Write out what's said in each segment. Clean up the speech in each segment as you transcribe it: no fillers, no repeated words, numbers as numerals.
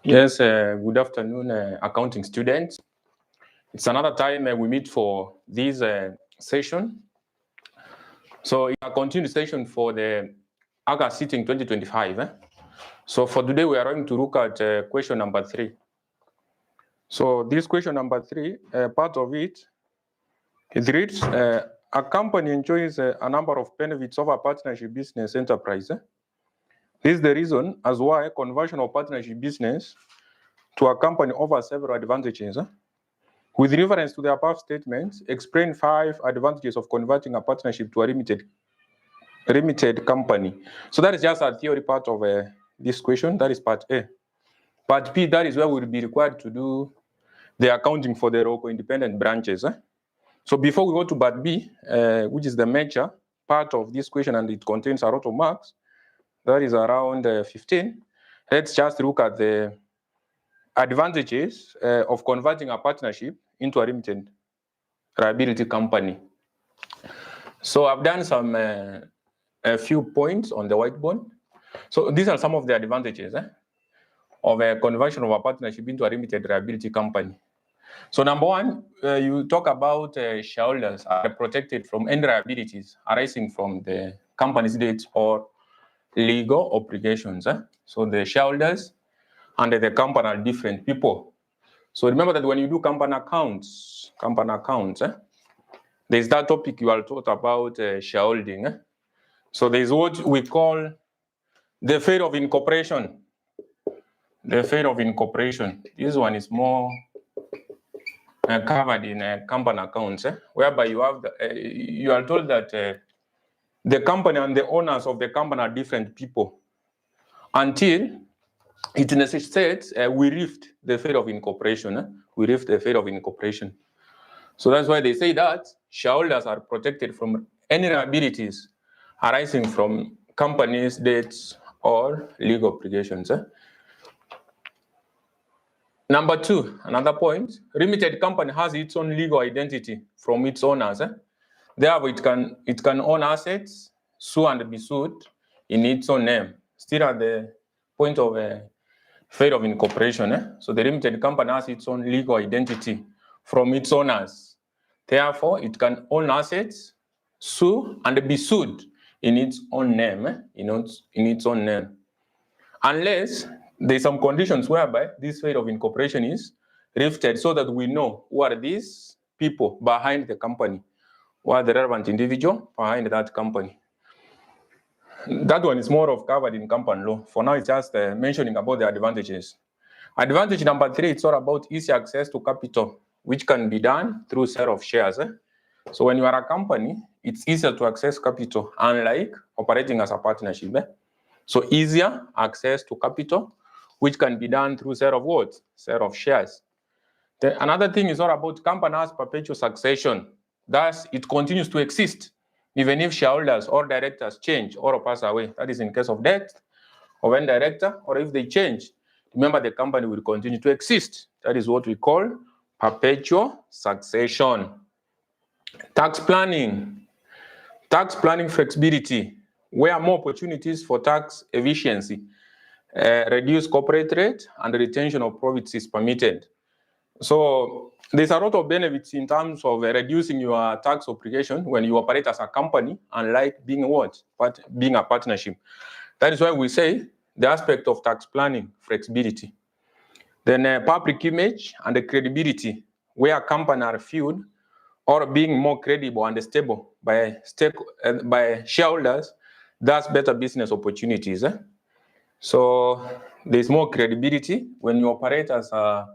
Yes, good afternoon, accounting students. It's another time we meet for this session. So it's a continued session for the August sitting 2025. So for today, we are going to look at question number 3. So this question number 3, part of it reads, a company enjoys a number of benefits of a partnership business enterprise. This is the reason as why conversion of partnership business to a company offers several advantages. With reference to the above statements, explain 5 advantages of converting a partnership to a limited company. So that is just a theory part of this question. That is part A. Part B, that is where we'll be required to do the accounting for the local independent branches. So before we go to part B, which is the major part of this question, and it contains a lot of marks, that is around 15. Let's just look at the advantages of converting a partnership into a limited liability company. So I've done some a few points on the whiteboard. So these are some of the advantages of a conversion of a partnership into a limited liability company. So number 1, you talk about shareholders are protected from any liabilities arising from the company's debts or legal obligations. So the shareholders and the company are different people. So remember that when you do company accounts, there's that topic you are taught about shareholding. So there's what we call the fate of incorporation. The fate of incorporation. This one is more covered in company accounts, whereby you have you are told that the company and the owners of the company are different people until it necessitates we lift the fate of incorporation. We lift the fate of incorporation. So that's why they say that shareholders are protected from any liabilities arising from companies' debts or legal obligations. Number 2, another point, limited company has its own legal identity from its owners. Therefore, it can own assets, sue and be sued in its own name, still at the point of fate of incorporation. So the limited company has its own legal identity from its owners. Therefore, it can own assets, sue, and be sued in its own name, in its own name. Unless there's some conditions whereby this fate of incorporation is lifted so that we know who are these people behind the company, who are the relevant individual behind that company. That one is more of covered in company law. For now, it's just mentioning about the advantages. Advantage number 3, it's all about easy access to capital, which can be done through sale of shares. So when you are a company, it's easier to access capital, unlike operating as a partnership. So easier access to capital, which can be done through sale of what? Sale of shares. Then another thing is all about company has perpetual succession. Thus, it continues to exist, even if shareholders or directors change or pass away. That is in case of death of any director, or if they change, remember the company will continue to exist. That is what we call perpetual succession. Tax planning. Tax planning flexibility, where more opportunities for tax efficiency, reduce corporate rate, and retention of profits is permitted. So there's a lot of benefits in terms of reducing your tax obligation when you operate as a company, unlike being what? Being a partnership. That is why we say the aspect of tax planning flexibility. Then public image and the credibility, where companies are viewed or being more credible and stable by shareholders, that's better business opportunities. So there's more credibility when you operate as a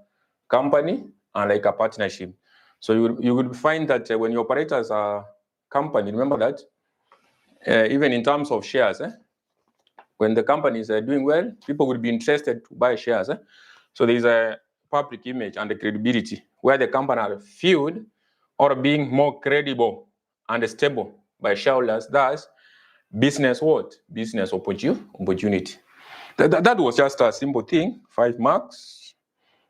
company and like a partnership. So you will find that when you operate as a company, remember that even in terms of shares, when the company is doing well, people will be interested to buy shares. So there's a public image and the credibility where the company are viewed or being more credible and stable by shareholders. Thus, business what? Business opportunity. That was just a simple thing, 5 marks.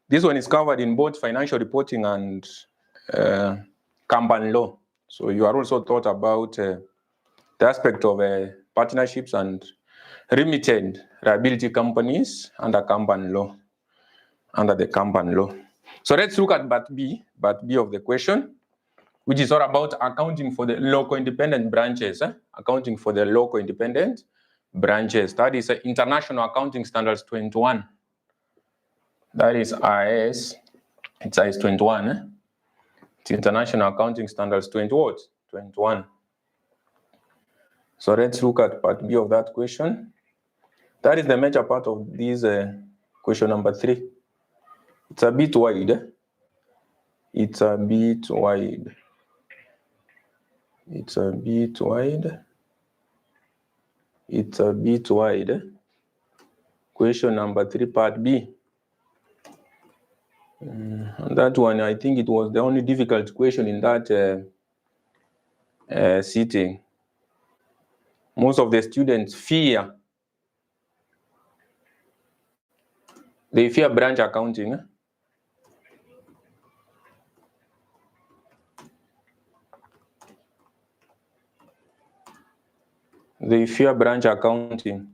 This one is covered in both financial reporting and company law. So you are also taught about the aspect of partnerships and limited liability companies under company law. under the company law. So let's look at part B of the question, which is all about accounting for the local independent branches. Accounting for the local independent branches. That is International Accounting Standards 21. That is IAS. It's IAS 21. It's International Accounting Standards 21. So let's look at part B of that question. That is the major part of this question number 3. It's a bit wide. It's a bit wide. It's a bit wide. It's a bit wide. Question number 3, part B. That one, I think it was the only difficult question in that sitting. Most of the students fear. They fear branch accounting. They fear branch accounting.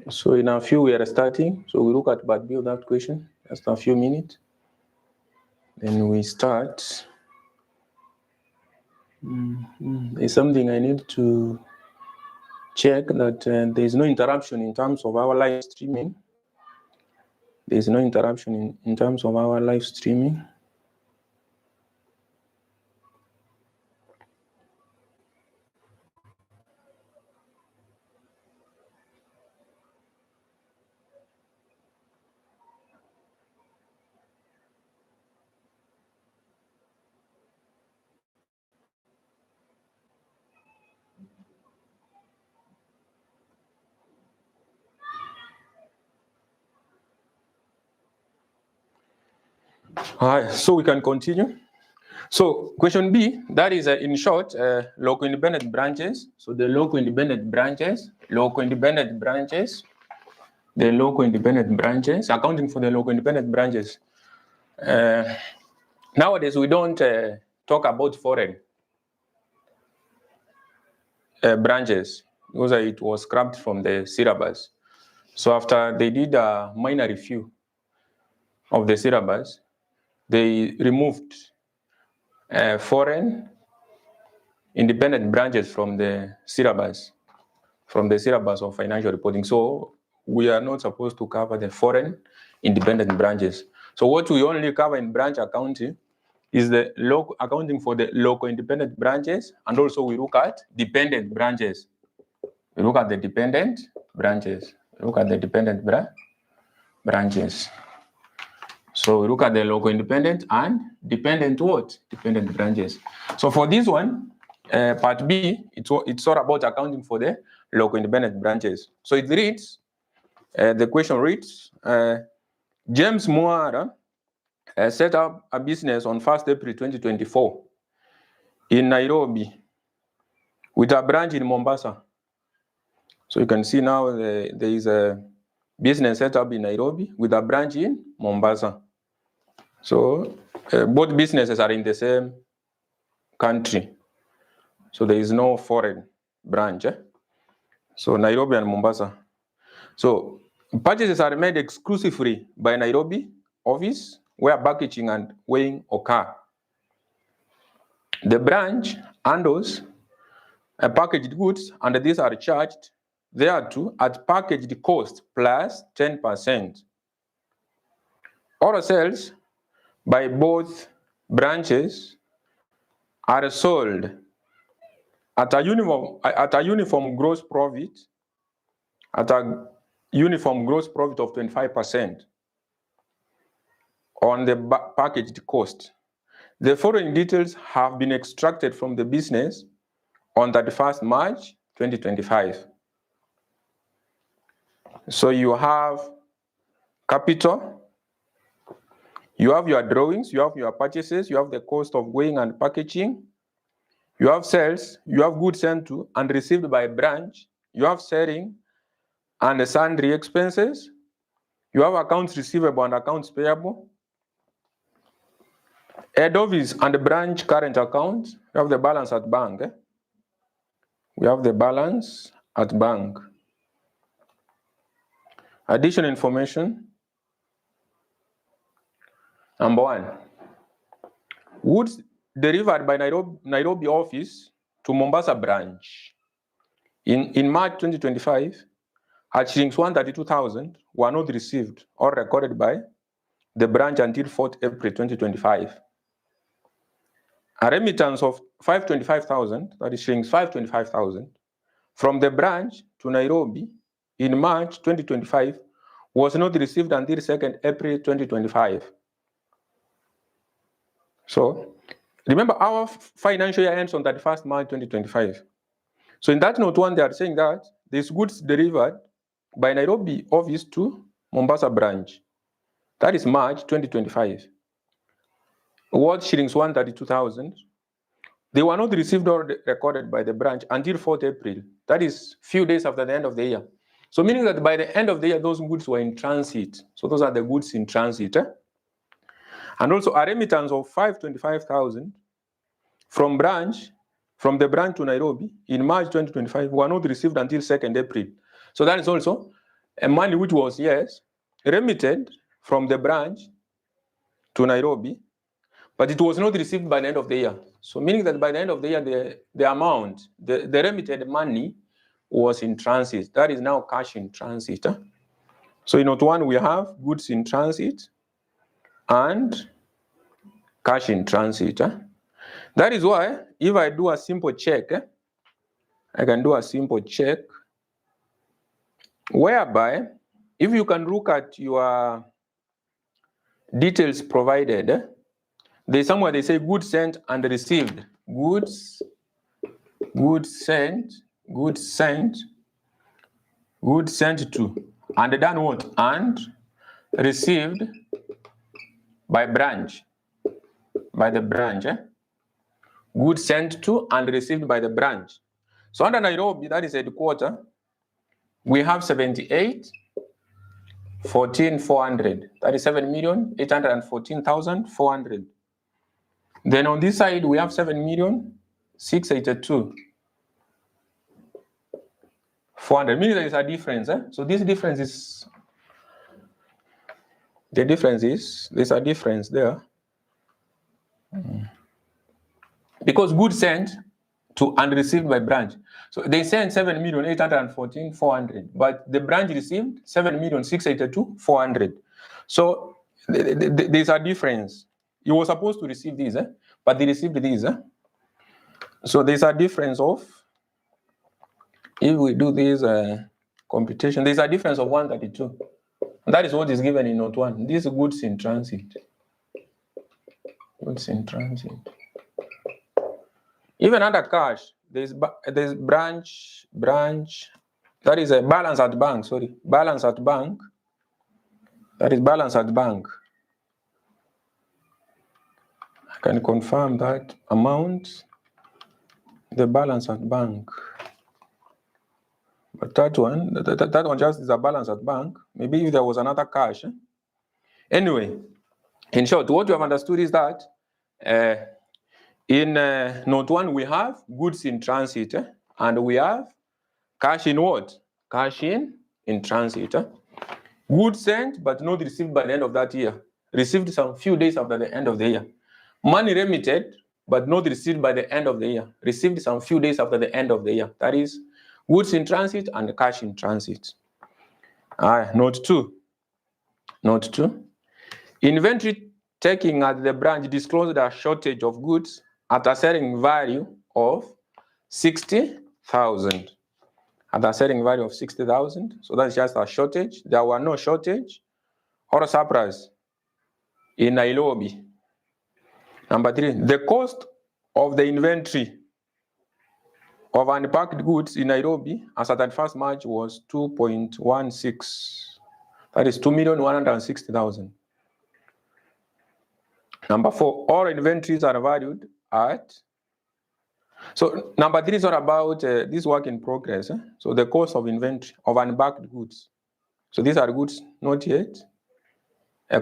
So in a few we are starting. So we look at part B of that question. Just a few minutes. Then we start. There's something I need to check, that there is no interruption in terms of our live streaming. There is no interruption in terms of our live streaming. All right, so we can continue. So question B, that is in short, local independent branches. So the local independent branches, the local independent branches, accounting for the local independent branches. Nowadays, we don't talk about foreign branches because it was scrapped from the syllabus. So after they did a minor review of the syllabus, they removed foreign independent branches from the syllabus of financial reporting. So we are not supposed to cover the foreign independent branches. So what we only cover in branch accounting is the local accounting for the local independent branches, and also we look at dependent branches. We look at the dependent branches. Branches. So we look at the local independent and dependent what? Dependent branches. So for this one, part B, it's all about accounting for the local independent branches. So it reads, the question reads, James Moara set up a business on 1st April 2024 in Nairobi with a branch in Mombasa. So you can see now there is a business set up in Nairobi with a branch in Mombasa. So both businesses are in the same country. So there is no foreign branch. So Nairobi and Mombasa. So purchases are made exclusively by Nairobi office where packaging and weighing occur. The branch handles packaged goods, and these are charged thereto at packaged cost plus 10%. All sales by both branches are sold at a uniform gross profit of 25% on the packaged cost. The following details have been extracted from the business on 31st March 2025. So you have capital, you have your drawings, you have your purchases, you have the cost of weighing and packaging, you have sales, you have goods sent to and received by branch you have selling and sundry expenses, you have accounts receivable and accounts payable, head office and branch current account, you have the balance at bank. We have the balance at bank. Additional information. Number 1, goods delivered by Nairobi office to Mombasa branch in March 2025 at shillings 132,000 were not received or recorded by the branch until 4th April 2025. A remittance of 525,000, that is shillings 525,000, from the branch to Nairobi in March 2025 was not received until 2nd April 2025. So, remember our financial year ends on 31st March 2025. So in that note 1, they are saying that these goods delivered by Nairobi office to Mombasa branch, that is March 2025, worth shillings 132,000. They were not received or recorded by the branch until 4th April. That is few days after the end of the year. So meaning that by the end of the year, those goods were in transit. So those are the goods in transit. And also a remittance of 525,000 from the branch to Nairobi in March 2025 were not received until 2nd April. So that is also a money which was, yes, remitted from the branch to Nairobi, but it was not received by the end of the year. So meaning that by the end of the year, the amount, the remitted money was in transit. That is now cash in transit. So in note 1, we have goods in transit and cash in transit. That is why if I do a simple check, I can do a simple check whereby if you can look at your details provided, there's somewhere they say goods sent and received. Goods sent to, and done what? And received by branch, by the branch. Goods sent to and received by the branch. So under Nairobi, that is headquarter, we have 78,14,400. That is 7,814,400. Then on this side, we have 7,682,400. Meaning there is a difference. So this difference is, there's a difference there. Because goods sent to and received by branch. So they sent 7,814,400, but the branch received 7,682,400. So there's a difference. You were supposed to receive these, but they received these. So there's a difference of, if we do this computation, there's a difference of 132. And that is what is given in note 1. These goods in transit. Goods in transit. Even under cash, there's branch, that is a balance at bank, balance at bank. That is balance at bank. I can confirm that amount, the balance at bank. But that one just is a balance at bank. Maybe if there was another cash. Anyway, in short, what you have understood is that in note 1, we have goods in transit, and we have cash in what? Cash in transit. Goods sent, but not received by the end of that year. Received some few days after the end of the year. Money remitted, but not received by the end of the year. Received some few days after the end of the year. That is goods in transit and cash in transit. Note 2. Note 2. Inventory taking at the branch disclosed a shortage of goods at a selling value of 60,000. At a selling value of 60,000. So that's just a shortage. There were no shortage or surplus in Nairobi. Number 3, the cost of the inventory of unpacked goods in Nairobi as at 31st March was 2.16. That is 2,160,000. Number 4, all inventories are valued at So number 3 is all about this work in progress. So the cost of inventory of unbacked goods. So these are goods not yet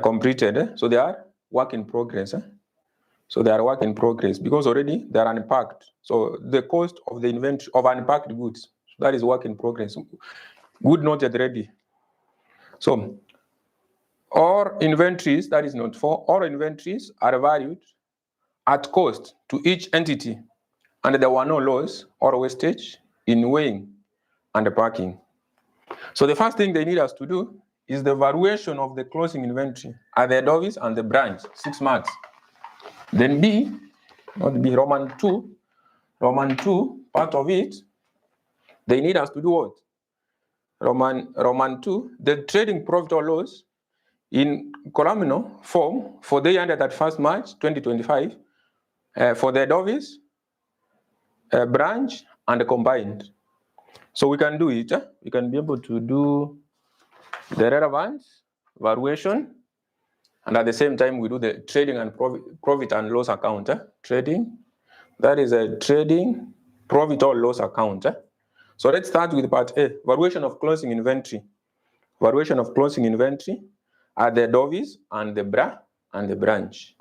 completed. So they are work in progress. So they are work in progress because already they are unpacked. So the cost of the inventory of unpacked goods, so that is work in progress. Good not yet ready. So all inventories, that is not for, all inventories are valued at cost to each entity, and there were no loss or wastage in weighing and packing. So the first thing they need us to do is the valuation of the closing inventory at the head office and the branch, 6 marks. Then B, not B, Roman 2, part of it, they need us to do what? Roman 2, the trading profit or loss in columnar form for the year ended at 1st March 2025 for the head office, branch, and combined. So we can do it. We can be able to do the relevance, valuation, and at the same time we do the trading and profit and loss account. Trading, that is a trading profit or loss account. So let's start with part A, valuation of closing inventory. Valuation of closing inventory at the head office and the branch.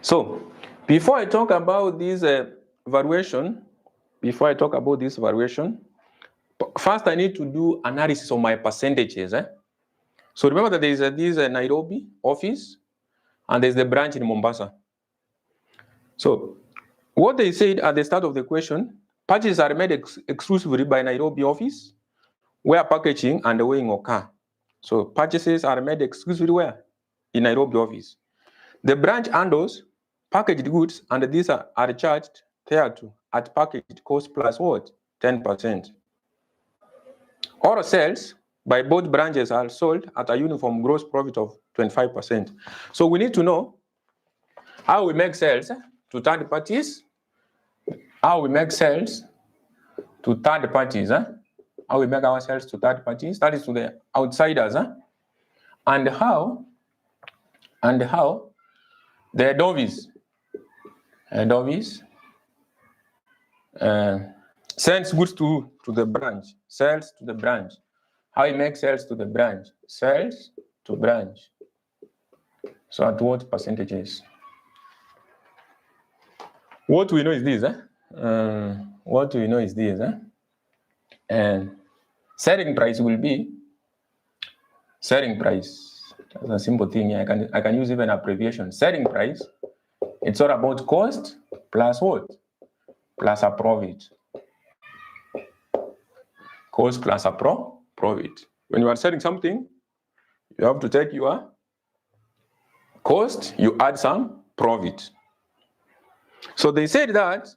So before I talk about this valuation, first I need to do analysis of my percentages. So remember that there is this Nairobi office and there's the branch in Mombasa. So what they said at the start of the question, purchases are made exclusively by Nairobi office where packaging and weighing occur. So purchases are made exclusively where? In Nairobi office. The branch handles packaged goods and these are charged thereto at packaged cost plus what? 10%. All sales by both branches are sold at a uniform gross profit of 25%. So we need to know how we make sales to third parties, how we make sales to third parties, how we make our sales to third parties, that is to the outsiders, and how the head office sends goods to the branch, sales to the branch. How we make sales to the branch, sales to branch. So at what percentages? What we know is this. What we know is this. And selling price will be selling price. That's a simple thing. I can use even abbreviation. Selling price. It's all about cost plus what? Plus a profit. Cost plus a profit. When you are selling something, you have to take your cost, you add some profit. So they said that,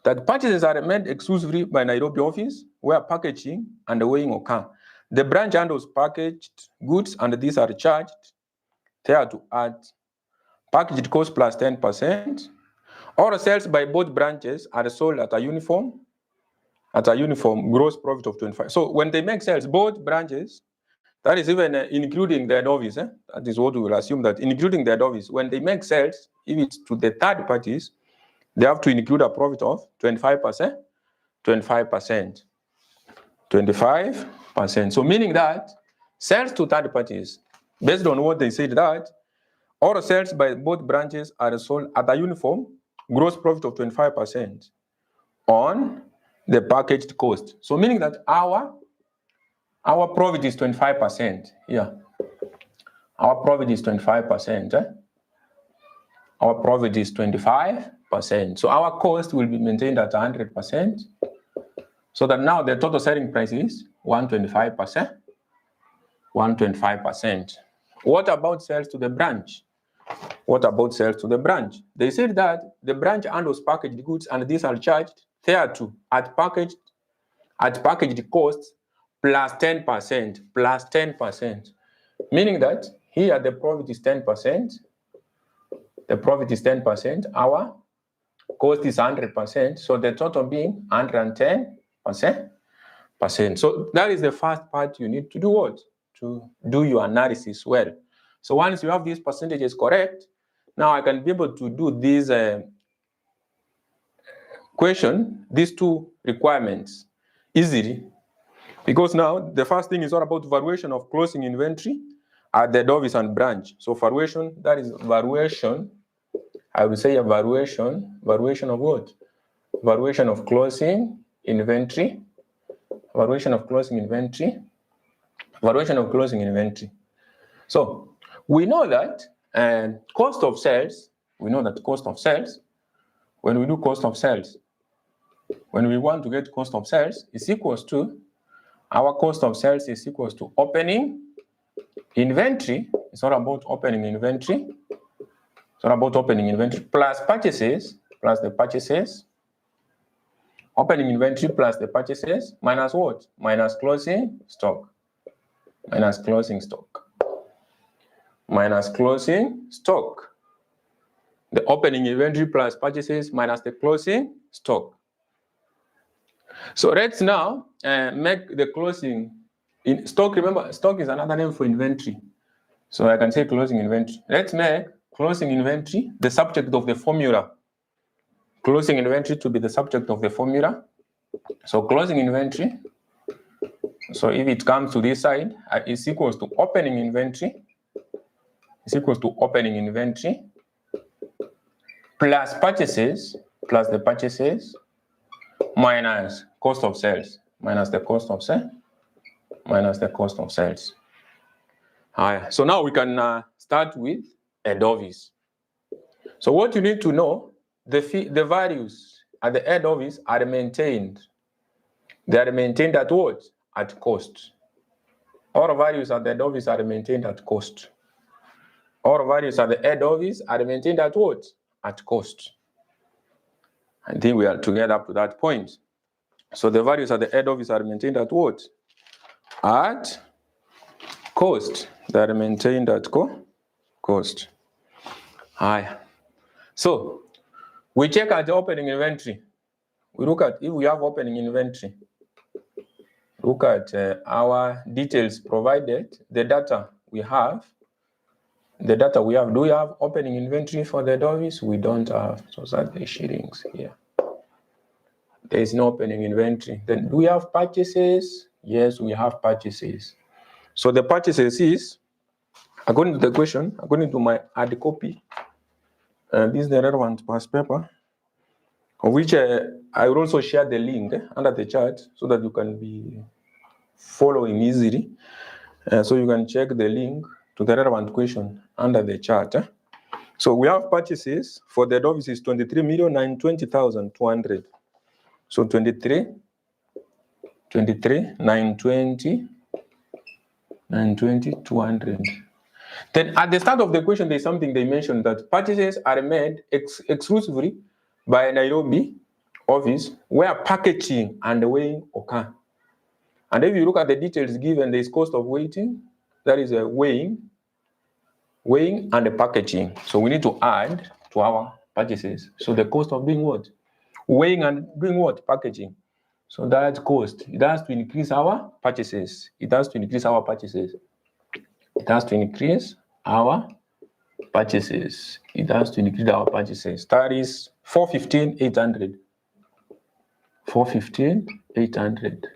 that purchases are made exclusively by Nairobi office where packaging and weighing occur. The branch handles packaged goods and these are charged thereto at packaged cost plus 10%. All sales by both branches are sold at a uniform gross profit of 25%. So when they make sales, both branches, that is even including the head office, that is what we will assume, that including the head office, when they make sales, if it's to the third parties, they have to include a profit of 25%. 25%. So meaning that sales to third parties, based on what they said, that all sales by both branches are sold at a uniform gross profit of 25% on the packaged cost. So meaning that our profit is 25%. Yeah. Our profit is 25%. Our profit is 25%. So our cost will be maintained at 100%. So that now the total selling price is 125%. 125%. What about sales to the branch? What about sales to the branch? They said that the branch handles packaged goods and these are charged thereto at packaged costs plus 10%, plus 10%. Meaning that here the profit is 10%. The profit is 10%. Our cost is 100%. So the total being 110%. So that is the first part you need to do what? To do your analysis well. So once you have these percentages correct, now I can be able to do this question, these two requirements easily, because now the first thing is all about valuation of closing inventory at the head office and branch. So valuation, that is valuation, I would say a valuation of what? Valuation of closing inventory, valuation of closing inventory, valuation of closing inventory. So we know that cost of sales, when we do cost of sales, when we want to get cost of sales, is equals to, our cost of sales is equals to opening inventory. It's all about opening inventory. It's all about opening inventory plus purchases, plus the purchases. Opening inventory plus the purchases minus what? Minus closing stock. Minus closing stock. Minus closing stock. The opening inventory plus purchases minus the closing stock. So let's now make the closing in stock. Remember, stock is another name for inventory. So I can say closing inventory. Let's make closing inventory the subject of the formula. Closing inventory to be the subject of the formula. So closing inventory. So if it comes to this side, is equals to opening inventory. Is equals to opening inventory plus purchases, plus the purchases, minus cost of sales, minus the cost of sales, minus the cost of sales. So now we can start with head office. So what you need to know, the values at the head office are maintained. They are maintained at what? At cost. All values at the head office are maintained at cost. All values at the head office are maintained at what? At cost. I think we are together up to that point. So the values at the head office are maintained at what? At cost. They are maintained at cost. So we check at the opening inventory. We look at if we have opening inventory. Look at our details provided, the data we have. The data we have. Do we have opening inventory for the office? We don't have. So that's the shillings here. There is no opening inventory. Then do we have purchases? Yes, we have purchases. So the purchases is, according to the question, according to my hard copy, this is the relevant past paper, of which I will also share the link under the chart so that you can be following easily. So you can check the link to the relevant question under the chart. So we have purchases for the office is 23,920,200. So 920,200. Then at the start of the question, there's something they mentioned that purchases are made exclusively by a Nairobi office where packaging and weighing occur. And if you look at the details given, there is cost of weighting, that is a weighing and the packaging. So we need to add to our purchases. So the cost of doing what? Weighing and doing what? Packaging. So that cost, it has to increase our purchases. It has to increase our purchases. It has to increase our purchases. It has to increase our purchases. That is 415,800. 415,800.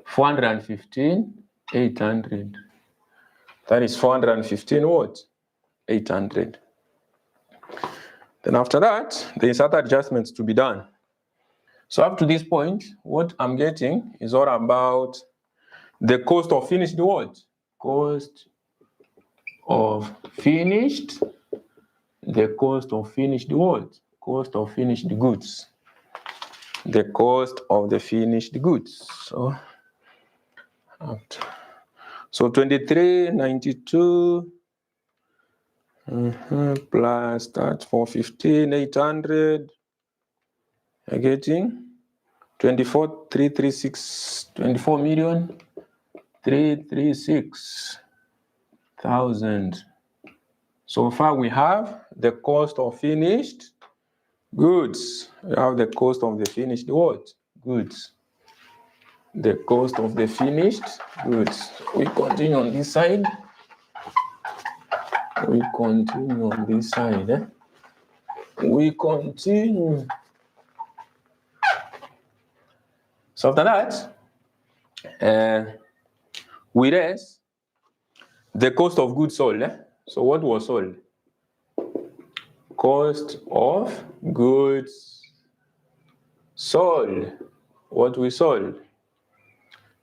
415,800. That is 415 what? 800. Then after that, there is other adjustments to be done. So up to this point, what I'm getting is all about the cost of finished what? Cost of finished. The cost of finished what? Cost of finished goods. The cost of the finished goods. So 2392 plus that 415,800. You're getting 24,336,000. So far we have the cost of finished goods. We have the cost of the finished what? Goods. the cost of the finished goods. We continue on this side. We continue on this side. We continue. So after that, we raise the cost of goods sold. So what was sold? Cost of goods sold. What we sold?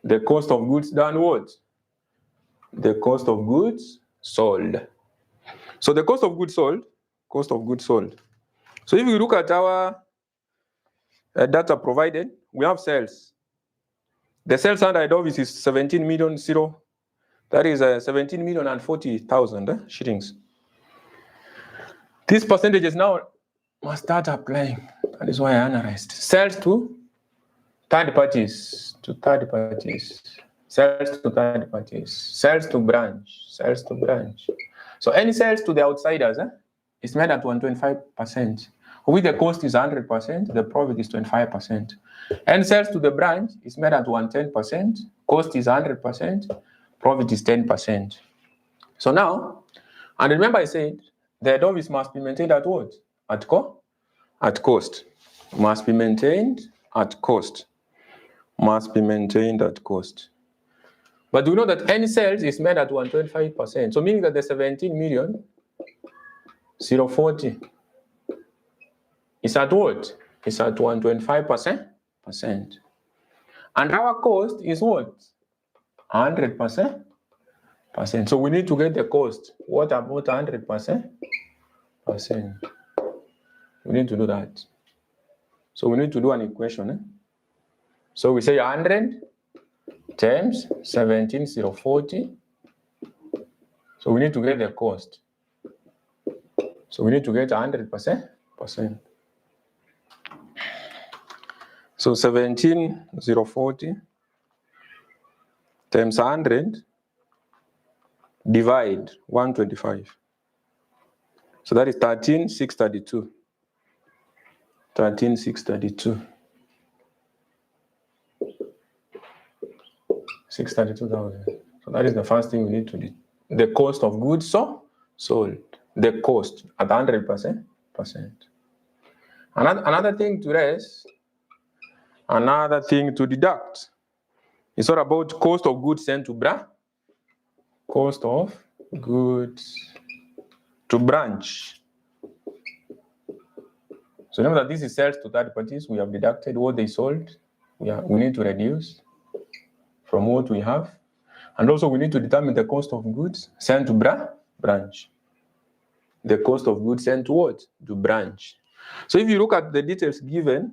The cost of goods done what? The cost of goods sold. So the cost of goods sold, cost of goods sold. So if you look at our data provided, we have sales. The sales under head office is 17 million zero. That is 17 million and 40,000 shillings. These percentages now must start applying. That is why I analyzed. Sales to third parties, sales to third parties, sales to branch. So any sales to the outsiders is made at 125%. With the cost is 100%, the profit is 25%. And sales to the branch is made at 110%, cost is 100%, profit is 10%. So now, and remember I said, the head office must be maintained at what? At cost. Must be maintained at cost. Must be maintained at cost. But we know that any sales is made at 125%. So meaning that the 17 million 040 is at what? It's at 125%. And our cost is what? 100%. So we need to get the cost. What about 100%? We need to do that. So we need to do an equation. So we say 100 times 17,040. So we need to get the cost. So we need to get 100%. So 17,040 times 100 divide 125. So that is 13,632. 13,632. 632,000. So that is the first thing we need to do. The cost of goods sold. The cost at 100%. Another thing to raise, another thing to deduct. It's all about cost of goods sent to branch. Cost of goods to branch. So remember that this is sales to third parties. We have deducted what they sold. We need to reduce from what we have. And also we need to determine the cost of goods sent to branch. The cost of goods sent to what? To branch. So if you look at the details given,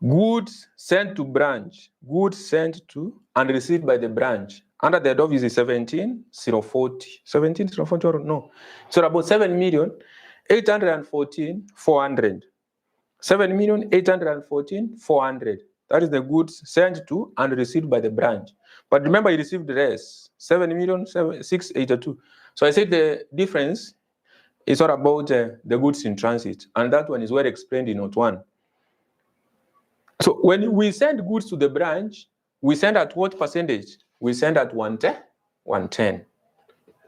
goods sent to branch, goods sent to and received by the branch. Under the head office is 17,040. 17,040 or no. So about 7,814,400. 7,814,400. That is the goods sent to and received by the branch. But remember, you received the rest, 7,682. So I said the difference is all about the goods in transit, and that one is well explained in note 1. So when we send goods to the branch, we send at what percentage? We send at 110.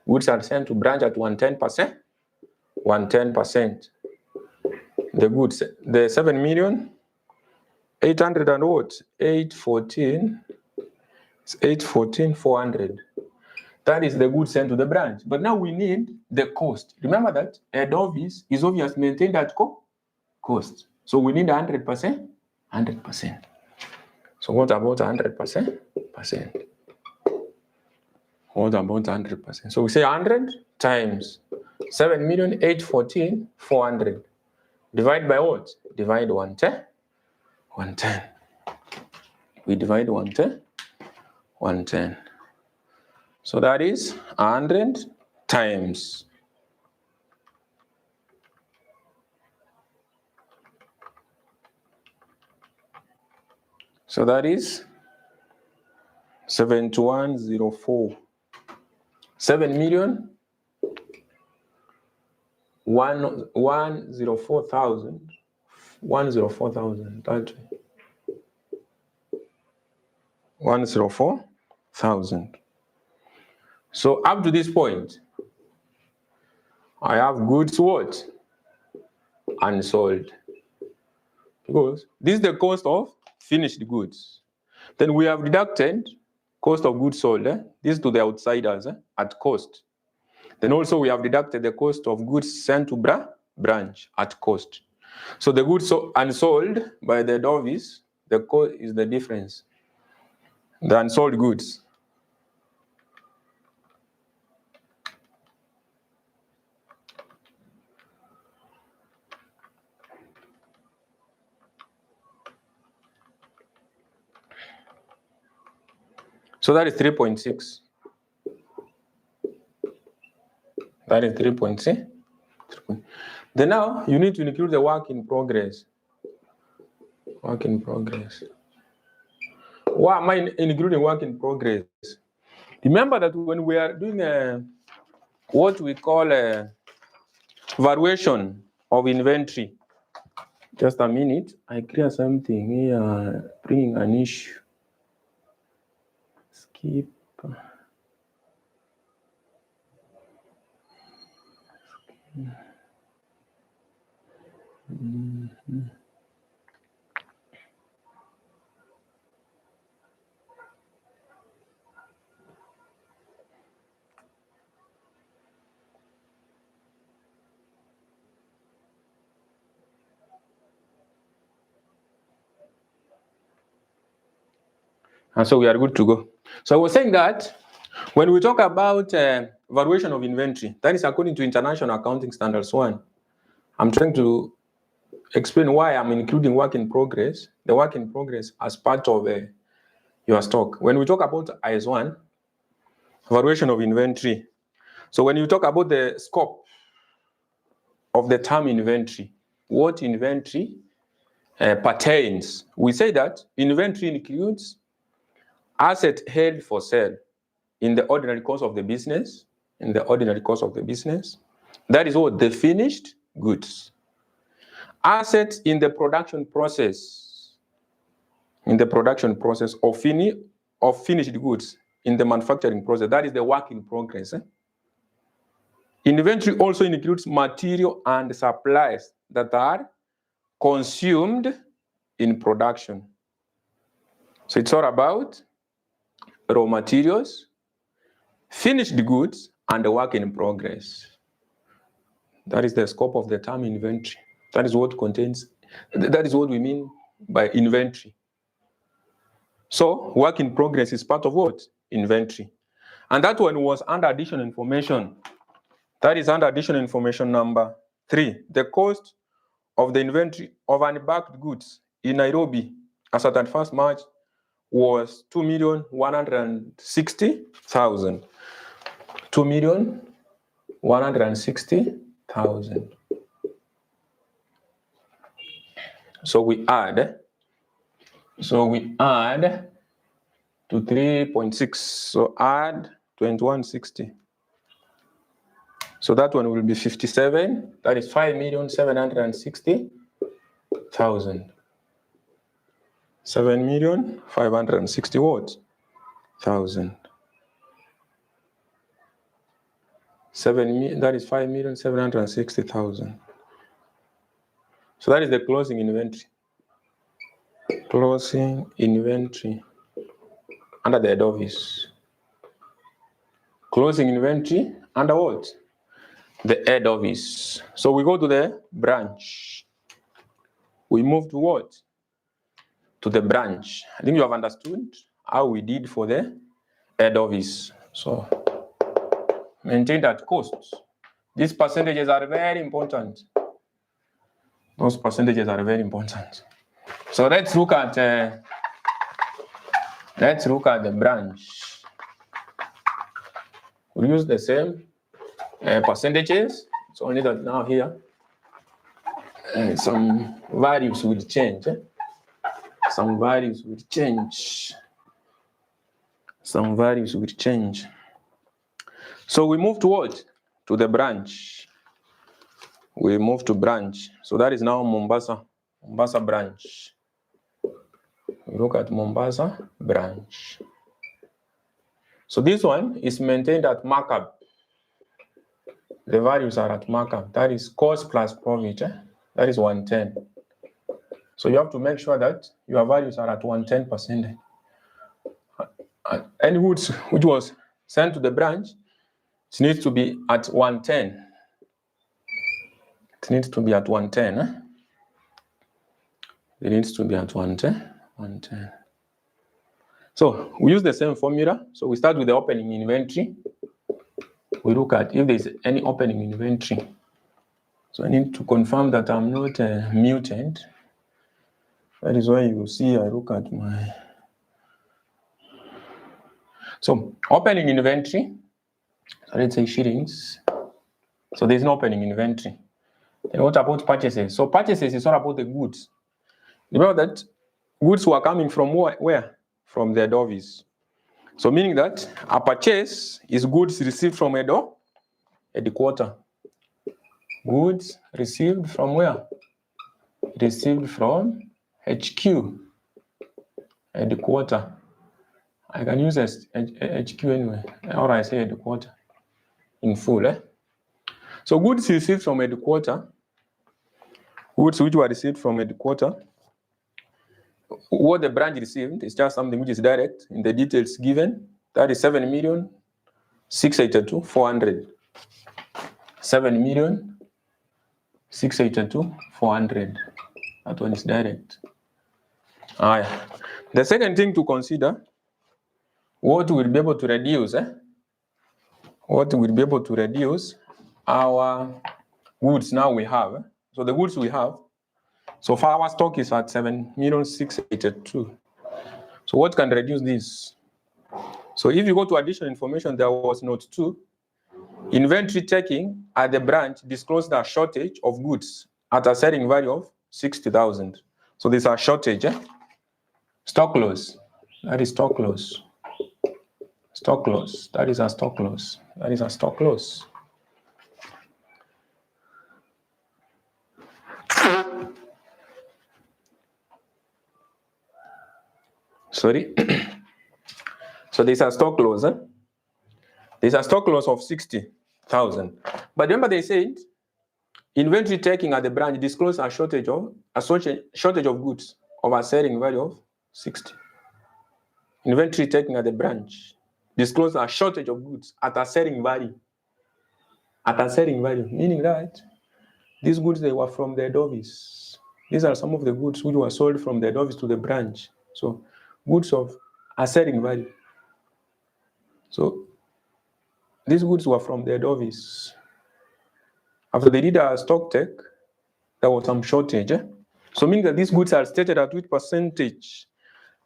Goods are sent to branch at 110%. 110%. The goods, the 7,800 and what? 814,400. That is the goods sent to the branch. But now we need the cost. Remember that head office is obviously maintained at cost. So we need 100%. 100%. So what about 100%? What about 100%? So we say 100 times 7,814,400. Divide by what? Divide 110. 110. We divide 110. So that is 100 times. So that is 7104. 7,104,000 104,000. That way. 104,000. So up to this point, I have goods what? Unsold. Because this is the cost of finished goods. Then we have deducted cost of goods sold. This is to the outsiders at cost. Then also we have deducted the cost of goods sent to branch at cost. So the goods unsold by the head office, the cost is the difference. The unsold goods. So that is 3.6. That is 3.6. Then now you need to include the work in progress. Work in progress. Why am I including work in progress? Remember that when we are doing what we call a valuation of inventory. Just a minute, I clear something here, bringing an issue. Skip. And so we are good to go. So I was saying that when we talk about valuation of inventory, that is according to International Accounting Standards 1. I'm trying to explain why I'm including work in progress, the work in progress as part of your stock. When we talk about IS1, valuation of inventory. So when you talk about the scope of the term inventory, what inventory pertains, we say that inventory includes asset held for sale in the ordinary course of the business, That is what the finished goods. Assets in the production process, of finished goods in the manufacturing process. That is the work in progress. Inventory also includes material and supplies that are consumed in production. So it's all about raw materials, finished goods, and the work in progress. That is the scope of the term inventory. That is what we mean by inventory. So work in progress is part of what? Inventory. And that one was under additional information. That is under additional information number 3. The cost of the inventory of unpacked goods in Nairobi as at 31st March was 2,160,000. 2,160,000. So we add to 3.6. So add 2160. So that one will be 57. That is 5,760,000. 7,560 what? 1,000. That is 5,760,000. So that is the closing inventory. Closing inventory under the head office. Closing inventory under what? The head office. So we go to the branch. We move to what? To the branch. I think you have understood how we did for the head office. So maintain that costs. These percentages are very important. Those percentages are very important. So let's look at the branch. We use the same percentages. It's only that now here some values will change. Some values will change. So we move to what? To the branch. We move to branch. So that is now Mombasa. Mombasa branch. We look at Mombasa branch. So this one is maintained at markup. The values are at markup. That is cost plus profit. That is 110. So you have to make sure that your values are at 110%. Any goods which was sent to the branch, it needs to be at 110. It needs to be at 110. It needs to be at 110. So we use the same formula. So we start with the opening inventory. We look at if there's any opening inventory. So I need to confirm that I'm not a mutant. That is why you see I look at my... So opening inventory, so let's say shillings. So there's no opening inventory. And what about purchases? So purchases is all about the goods. Remember that goods were coming from where? From the dovies. So meaning that a purchase is goods received from a headquarter. Goods received from where? Received from HQ, headquarter. I can use HQ anyway, or I say headquarter in full. So goods received from headquarter, goods which were received from headquarter, what the branch received is just something which is direct in the details given. That is 7,682,400. 7,682,400. That one is direct. The second thing to consider, what we'll be able to reduce, what we'll be able to reduce our goods now we have. So the goods we have, so far our stock is at 7,682,000. So what can reduce this? So if you go to additional information, there was note 2. Inventory taking at the branch disclosed a shortage of goods at a selling value of 60,000. So there's a shortage. Stock loss. That is stock loss. Stock loss. That is a stock loss. That is a stock loss. Sorry. So there's a stock loss. There's a stock loss of 60,000. But remember they said inventory taking at the branch disclosed a shortage of goods of a selling value of 60. Inventory taking at the branch disclosed a shortage of goods at a selling value. At a selling value, meaning that these goods, they were from the head office. These are some of the goods which were sold from the head office to the branch. So goods of a selling value. So these goods were from the head office. After they did a stock take, there was some shortage. So meaning that these goods are stated at which percentage?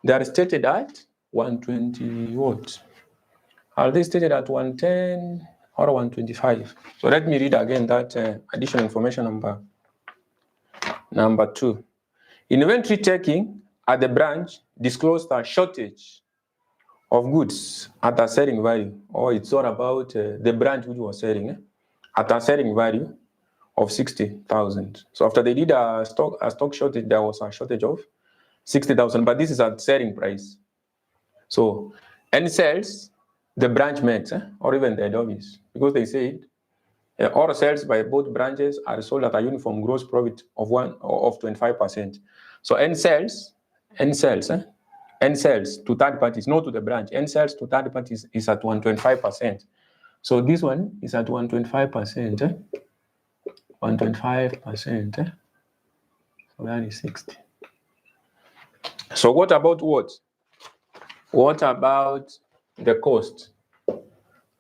They are stated at 120 what? Are they stated at 110 or 125? So let me read again that additional information number 2. Inventory taking at the branch disclosed a shortage of goods at a selling value, or it's all about the branch which was selling at a selling value of 60,000. So after they did a stock shortage, there was a shortage of 60,000, but this is at selling price. So any sales the branch makes, or even the head office, because they said all sales by both branches are sold at a uniform gross profit of 25%. So end sales to third parties, not to the branch. End sales to third parties is at 125%. So this one is at 125%. 125%. So that is 60. So what about what? What about the cost?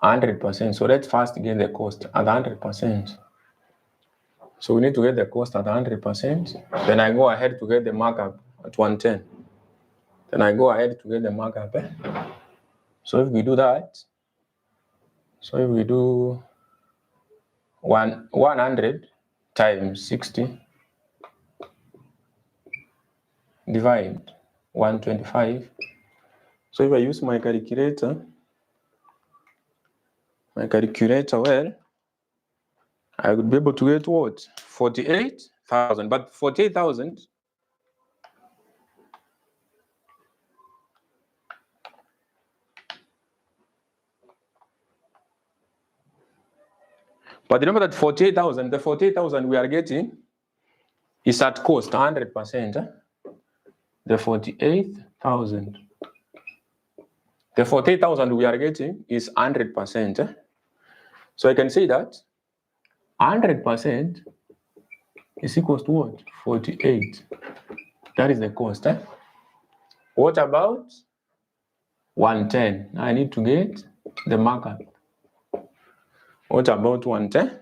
100%. So let's first get the cost at 100%. So we need to get the cost at 100%. Then I go ahead to get the markup at 110. Then I go ahead to get the markup. So if we do that, so if we do 100 times 60 divide 125. So if I use my calculator, well, I would be able to get what? 48,000. But 48,000 But remember that 48,000, the 48,000 we are getting is at cost 100%. The 48,000. The 48,000 we are getting is 100%. So I can say that 100% is equals to what? 48. That is the cost. What about 110? I need to get the markup. What about 110?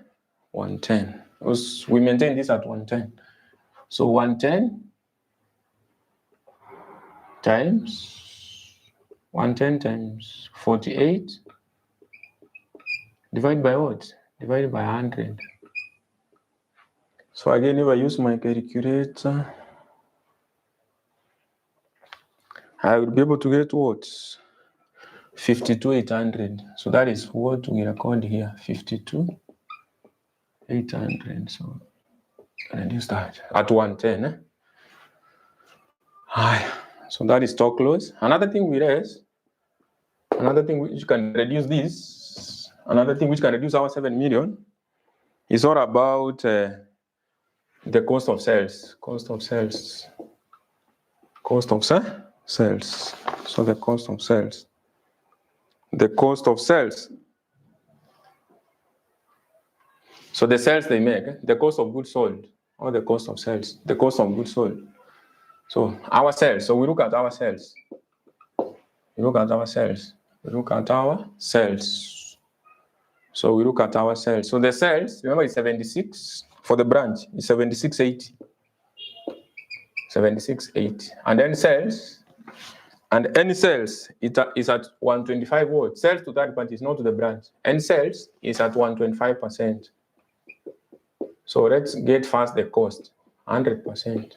110. We maintain this at 110. So 110 times 110 times 48 divided by what? Divided by 100. So again, if I use my calculator, I will be able to get what? 52,800. So that is what we record here, 52,800. So reduce that at 110. So that is stock loss. Another thing we raise, another thing which can reduce this, another thing which can reduce our 7 million is all about the cost of sales. Cost of sales. Cost of sales. So the cost of sales. The cost of sales. So the sales they make, the cost of goods sold, or the cost of sales, the cost of goods sold. So our sales, so we look at our sales. We look at our sales. We look at our sales. So we look at our sales. So the sales, remember, it's 76 for the branch. It's 76.80. 76.80. And then sales, and any sales it is at 125 what? Sales to third party is not to the branch. And sales is at 125%. So let's get first the cost, 100%.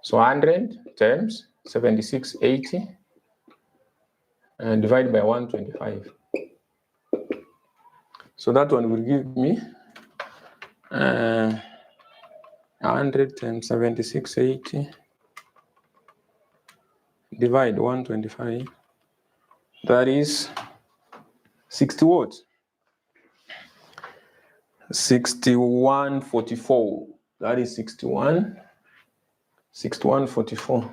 So 100 times 76.80 and divided by 125. So that one will give me 100 times 76.80 divide 125. That is 60 what? 61.44. That is 61.44.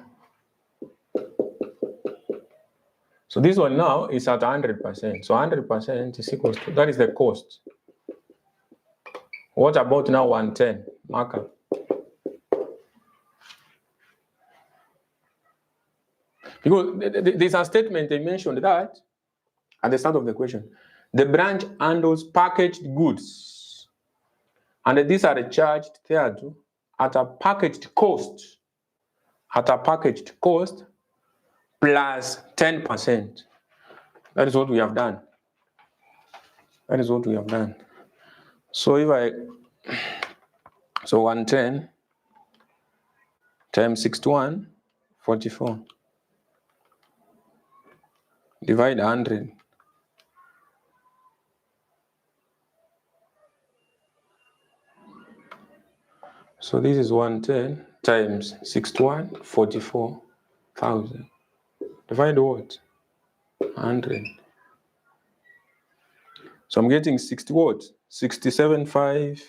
So this one now is at 100%. So 100% is equal to, that is the cost. What about now 110? Markup. Because there's a statement they mentioned that at the start of the question. The branch handles packaged goods. And these are charged thereto at a packaged cost. At a packaged cost plus 10%. That is what we have done. That is what we have done. So if so 110 times 61.44 divide 100. So this is 110 times 61.44,000. Divide what? 100. So I'm getting 60 what? 67.5.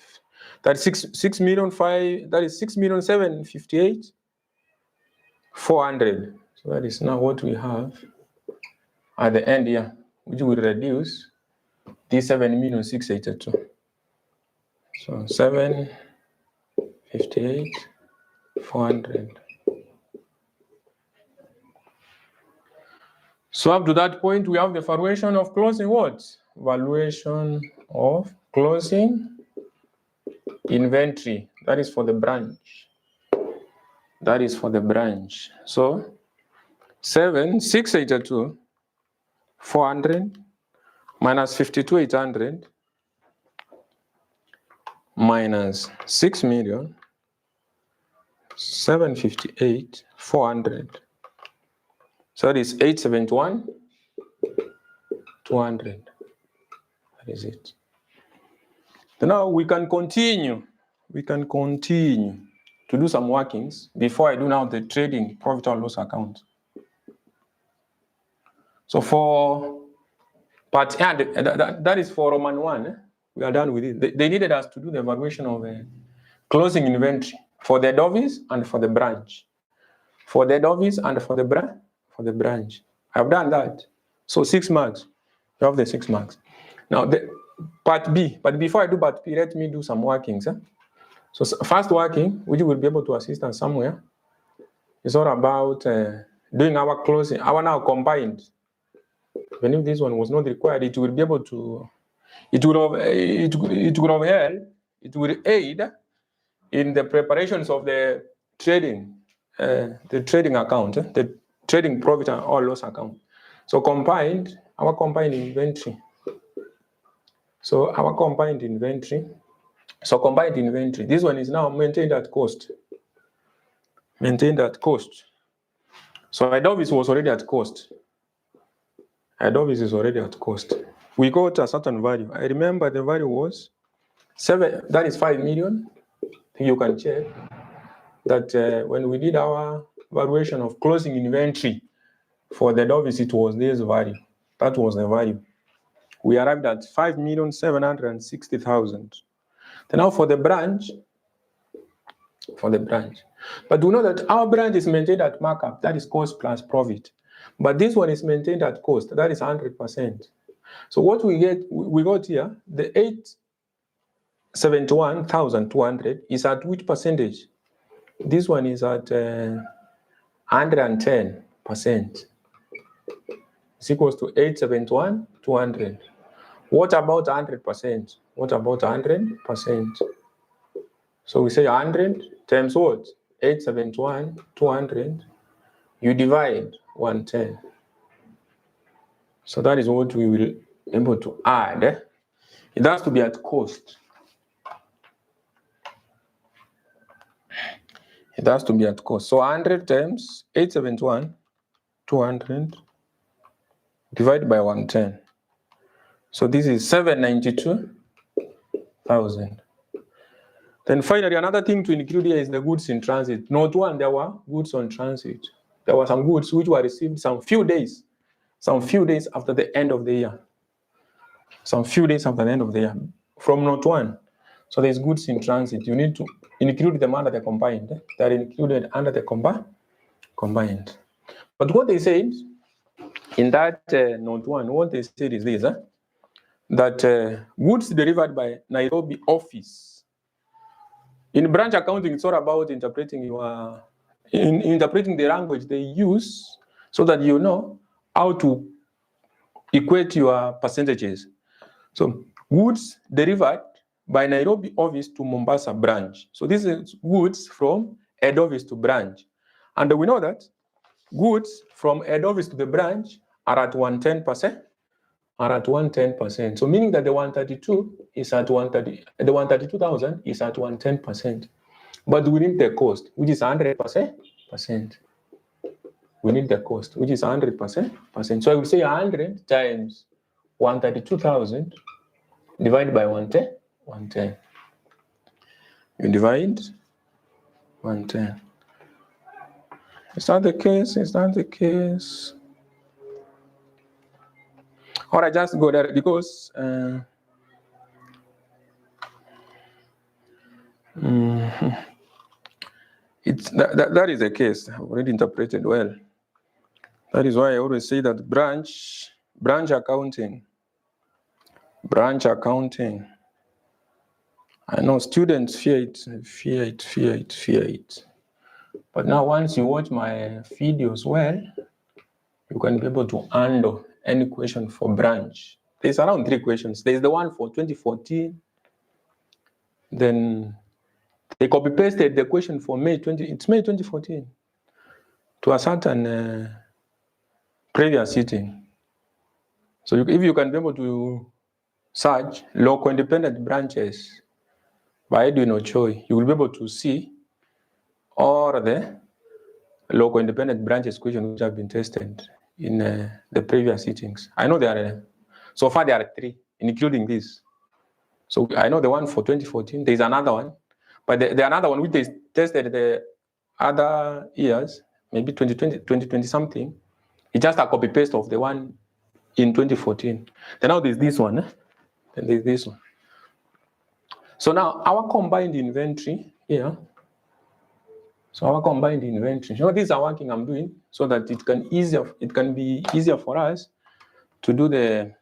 That's 6 million 5. That is 6,758,400. So that is now what we have at the end here, which will reduce this 7,682,000. So 758,400. So up to that point, we have the valuation of closing what? Valuation of closing inventory. That is for the branch. That is for the branch. So 7,682,400 minus 52,800 minus 6,758,400. So that is 871,200. That is it. So now we can continue. We can continue to do some workings before I do now the trading profit or loss account. So for part, that is for Roman 1. We are done with it. They needed us to do the evaluation of closing inventory for the head office and for the branch. For the head office and for the branch. I've done that. So 6 marks. You have the 6 marks. Now the part B. But before I do part B, let me do some workings. So first working, which you will be able to assist us somewhere, is all about doing our closing, our now combined. Even if this one was not required, it will be able to, it would have helped, it will aid in the preparations of the trading account, the trading profit or loss account. So combined, our combined inventory. So our combined inventory. So combined inventory. This one is now maintained at cost. Maintained at cost. So head office was already at cost. Head office is already at cost. We got a certain value. I remember the value was 7. That is 5 million. You can check that when we did our valuation of closing inventory for the head office, it was this value. That was the value. We arrived at 5,760,000. Then now for the branch, but do know that our branch is maintained at markup, that is cost plus profit. But this one is maintained at cost, that is 100%. So what we got here, the 871,200 is at which percentage? This one is at 110%. It's equals to 871,200. What about 100%? What about 100%? So we say 100 times what? 871,200. You divide 110. So that is what we will be able to add. It has to be at cost. It has to be at cost. So 100 times 871,200 divided by 110. So this is 792,000. Then finally, another thing to include here is the goods in transit. Note 1, there were goods on transit. There were some goods which were received some few days after the end of the year. Some few days after the end of the year. From note 1. So there's goods in transit. You need to include them under the combined. They are included under the combined. But what they said in that note 1, what they said is this, that goods delivered by Nairobi office. In branch accounting, it's all about interpreting interpreting the language they use so that you know how to equate your percentages. So goods delivered by Nairobi office to Mombasa branch. So this is goods from head office to branch. And we know that goods from head office to the branch are at 110%. So meaning that the 132 is at 130, the 132,000 is at 110%. But we need the cost, which is 100%. We need the cost, which is 100%. So I will say 100 times 132,000 divided by 110. You divide 110. Is that the case? Is that the case? Or I just go there because that is the case. I've already interpreted well. That is why I always say that branch accounting. I know students fear it. But now once you watch my videos well, you can be able to handle any question for branch. There's around 3 questions. There's the one for 2014. Then they copy-pasted the question for May 2014 to a certain previous sitting. So if you can be able to search local independent branches by Edwin Ochoi, you will be able to see all the local independent branches questions which have been tested in the previous sittings. I know there are, so far there are 3, including this. So I know the one for 2014, there's another one, but the another one which they tested the other years, maybe 2020 something, it's just a copy paste of the one in 2014. Then now there's this one, and there's this one. So now our combined inventory here. So our combined inventory. You know, these are working I'm doing so that it can be easier for us to do the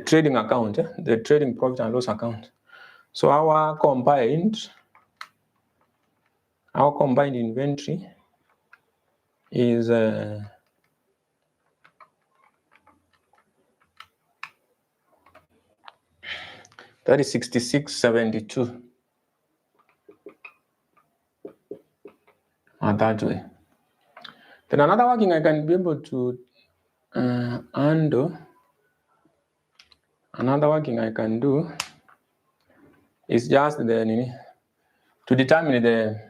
trading account, the trading profit and loss account. So our combined inventory is that is 6672. And that way. Then another working I can be able to undo. Another working I can do is just the to determine the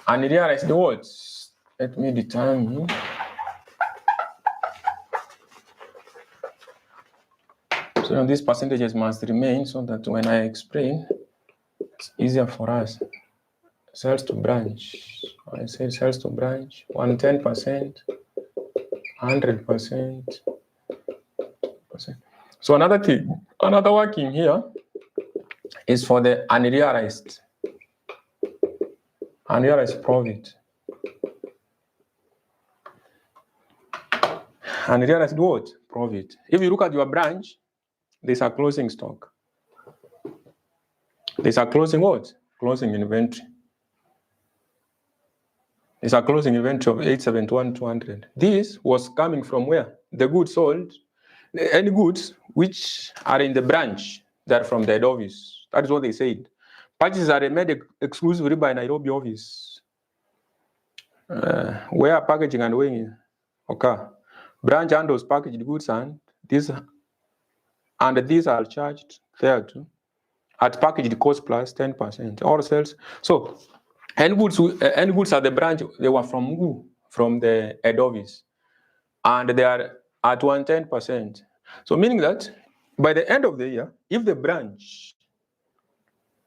unrealized words. Let me determine. So these percentages must remain so that when I explain, it's easier for us. Sales to branch. I say sales to branch, 110%, 100%. So another working here is for the unrealized profit. Unrealized what? Profit. If you look at your branch, there's a closing stock. There's a closing what? Closing inventory. There's a closing inventory of 871,200. This was coming from where? The goods sold. Any goods which are in the branch that are from the head office. That is what they said. Purchases are made exclusively by Nairobi office. Where packaging and weighing occur. Okay. Branch handles packaged goods and these are charged there too at packaged cost plus 10%. All sales. So end goods at the branch, they were from who? From the head office. And they are at 110%. So meaning that by the end of the year, if the branch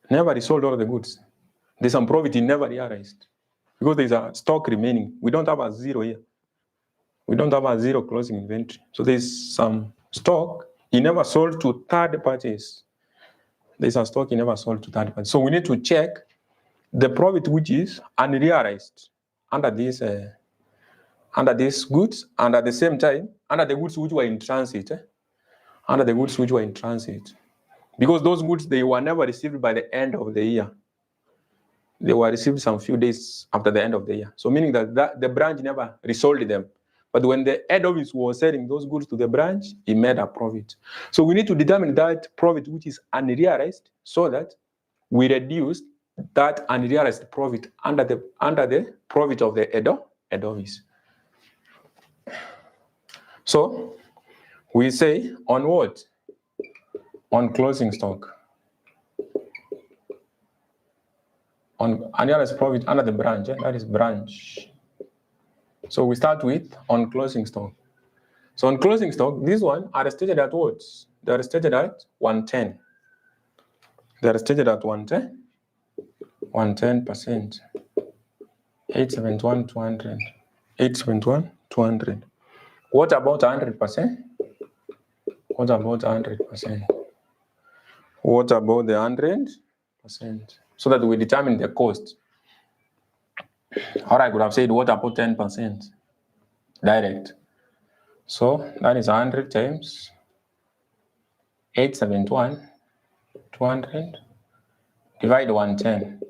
never sold all the goods, there's some profit never realized because there's a stock remaining. We don't have a zero here. We don't have a zero closing inventory. So there's some stock he never sold to third parties. There's a stock he never sold to third parties. So we need to check the profit which is unrealized under these goods, and at the same time under the goods which were in transit. Under the goods which were in transit. Because those goods, they were never received by the end of the year. They were received some few days after the end of the year. So meaning that the branch never resold them. But when the head office was selling those goods to the branch, he made a profit. So we need to determine that profit which is unrealized so that we reduce that unrealized profit under the profit of the head office. So we say on what? On closing stock. On unrealized profit under the branch, that is branch. So we start with on closing stock. So on closing stock, these one are stated at what? They are stated at 110. They are stated at 110%. 871,200. 871,200. What about 100%? What about 100%? What about the 100%? So that we determine the cost. Or I could have said, what about 10%? Direct. So that is 100 times 871,200 divide 110.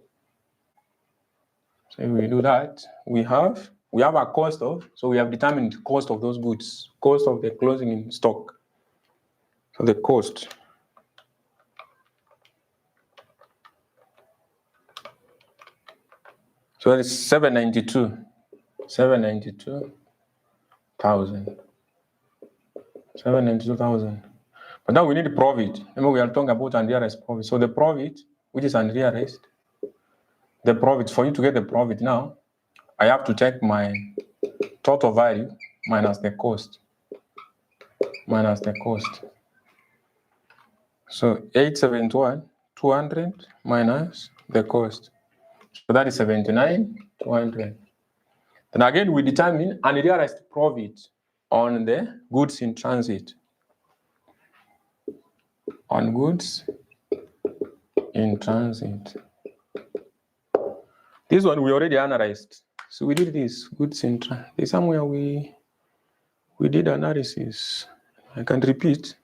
So if we do that, we have a cost of, so we have determined the cost of those goods, cost of the closing in stock. So the cost. So that is 792,000. 792,000. But now we need profit. Remember, we are talking about unrealized profit. So the profit, which is unrealized, the profit, for you to get the profit now, I have to take my total value minus the cost. Minus the cost. So 871,200 minus the cost. So that is 79,200. Then again, we determine unrealized profit on the goods in transit. on goods in transit. This one we already analyzed. So we did this goods in transit. There's somewhere we did analysis. I can repeat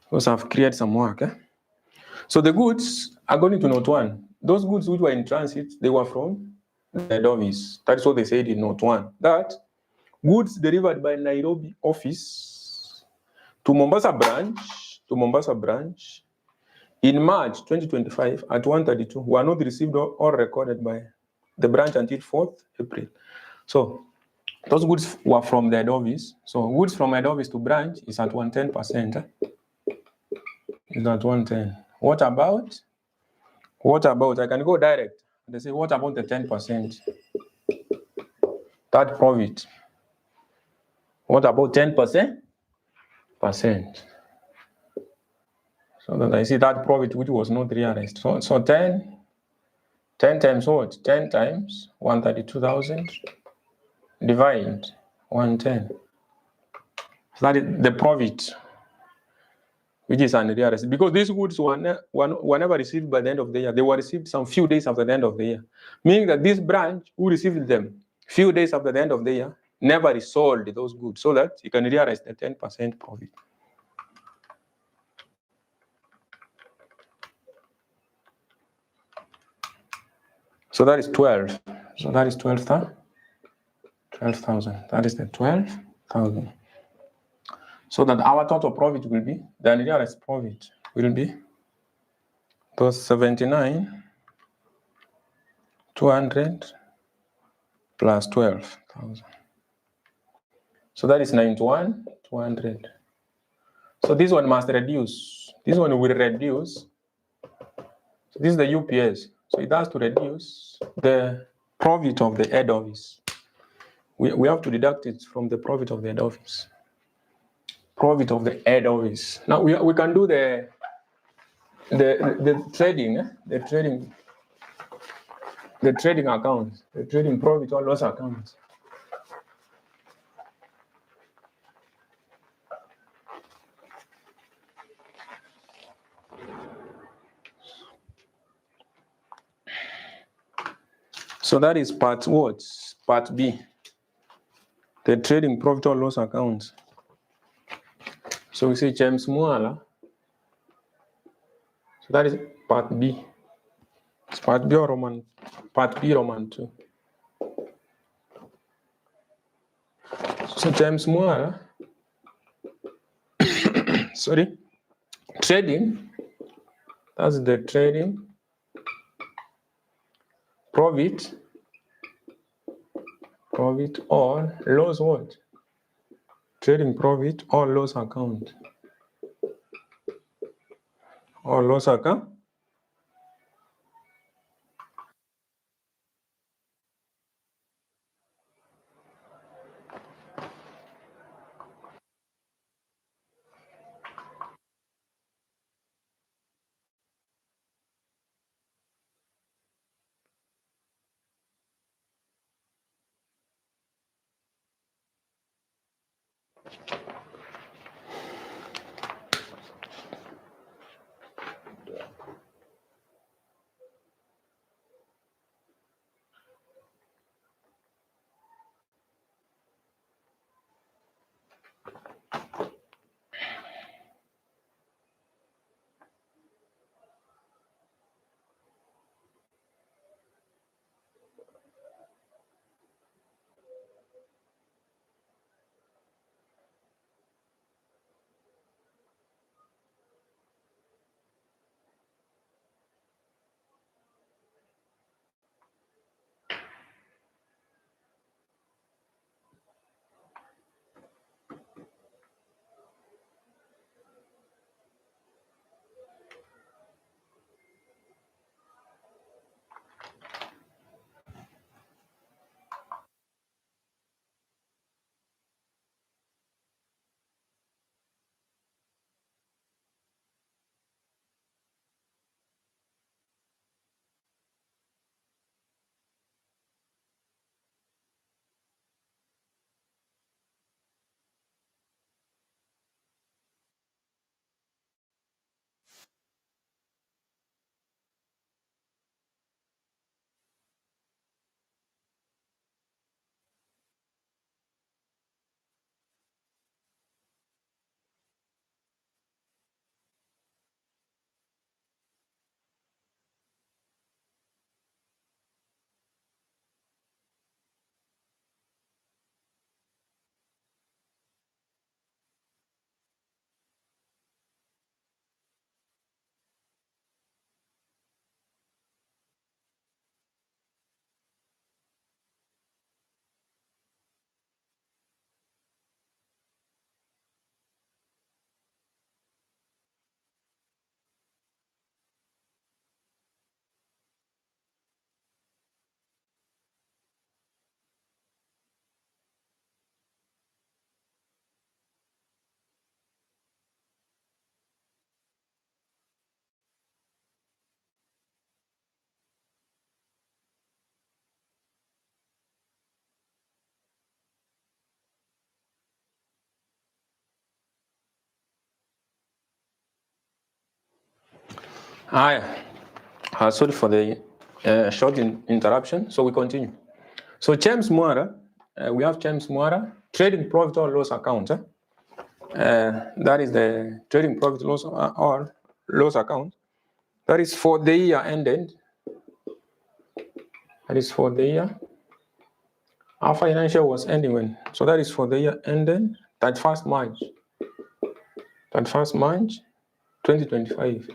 because I've created some work. So the goods are going to note 1. Those goods which were in transit, they were from the head office. That's what they said in note 1. That goods delivered by Nairobi office to Mombasa branch in March 2025 at 1:32 were not received or recorded by the branch until 4th April. So those goods were from the head office. So goods from head office to branch is at 110%. Is at 110. What about? I can go direct. They say, what about the 10%? That profit. What about 10%? So that I see that profit which was not realized. So 10 times what? 10 times 132,000 divide 110. So that is the profit which is unrealized. Because these goods were never received by the end of the year. They were received some few days after the end of the year. Meaning that this branch who received them few days after the end of the year never resold those goods so that you can realize the 10% profit. So that is 12. So that is 12,000. That is the 12,000. So that our total profit will be, the unrealized profit will be those 79,200 plus 12,000. So that is 91,200. So this one must reduce. This one will reduce. So this is the UPS. So it has to reduce the profit of the head office. We have to deduct it from the profit of the head office. Profit of the head office. Now we can do the trading, the trading accounts, the trading profit or loss accounts. So that is part what? Part B. The trading profit or loss account. So we say James Mwala. So that is part B. It's part B or Roman, part B Roman 2. So James Mwala, sorry, trading, that's the trading profit or loss what? Trading profit or loss account. Or loss account. Sorry for the short interruption. So we continue. So James Mwara, we have James Mwara, trading profit or loss account. That is the trading profit loss or loss account. That is for the year ended. That is for the year. Our financial was ending when. So that is for the year ended 31st March. 31st March 2025.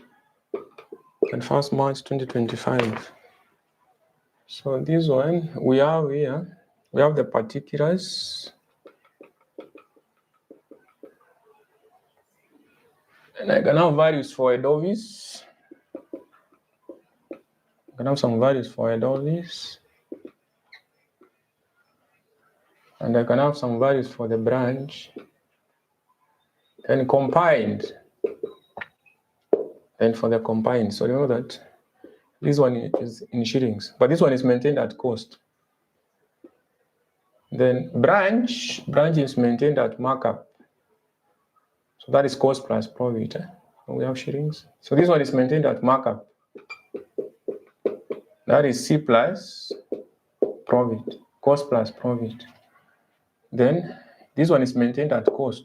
31st March 2025. So this one we have here, we have the particulars. And I can have values for Adobe's. I can have some values for Adobe's. And I can have some values for the branch. And combined. And for the combined. So you know that this one is in shillings, but this one is maintained at cost. Then branch is maintained at markup. So that is cost plus profit. We have shillings. So this one is maintained at markup. That is C plus profit, cost plus profit. Then this one is maintained at cost.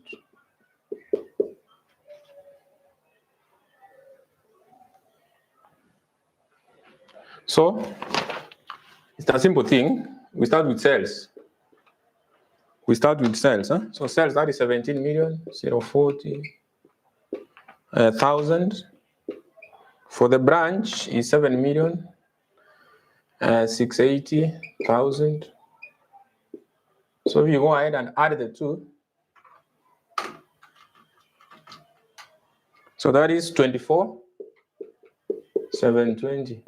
So it's a simple thing. We start with sales. We start with sales. So sales, that is 17,040,000. For the branch is 7,680,000. So if you go ahead and add the two, so that is 24,720,000.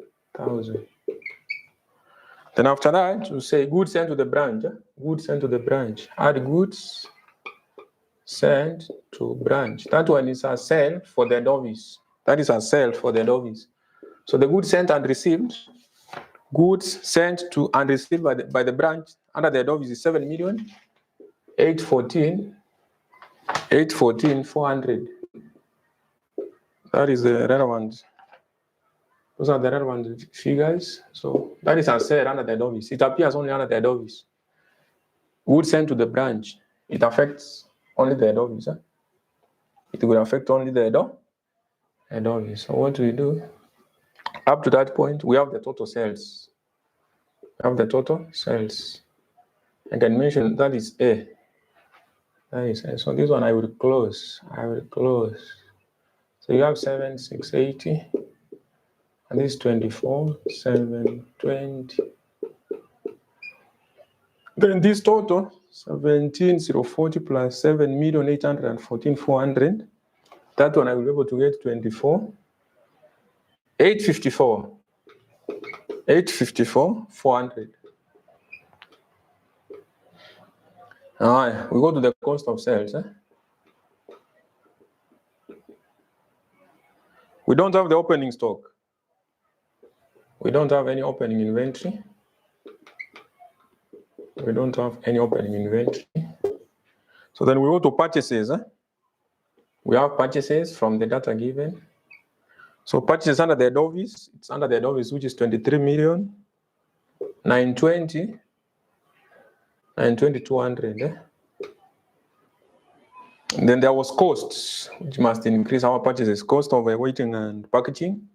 Then after that, you say goods sent to the branch. Goods sent to the branch. Add goods sent to branch. That one is a sale for the Adobe's. That is a sale for the Adobe's. So the goods sent and received, goods sent to and received by the branch under the Adobe's is 7,814,400. That is the relevant. Those are the relevant figures. So that is a sale under the Adobe's. It appears only under the Adobe's. Goods sent to the branch. It affects only the Adobe's. It will affect only the Adobe. So what we do, up to that point, we have the total sales. We have the total sales. I can mention that is A. That is A. So this one I will close. So you have 7,680. And this is 24,720. Then this total, 17,040 plus 7,814,400. That one I will be able to get 24,854. 854,400. All right, we go to the cost of sales. We don't have the opening stock. We don't have any opening inventory. We don't have any opening inventory. So then we go to purchases. We have purchases from the data given. So purchases under the Adobe's, it's under the Adobe's, which is 23,920,200. And then there was costs, which must increase our purchases. Cost of weighting and packaging.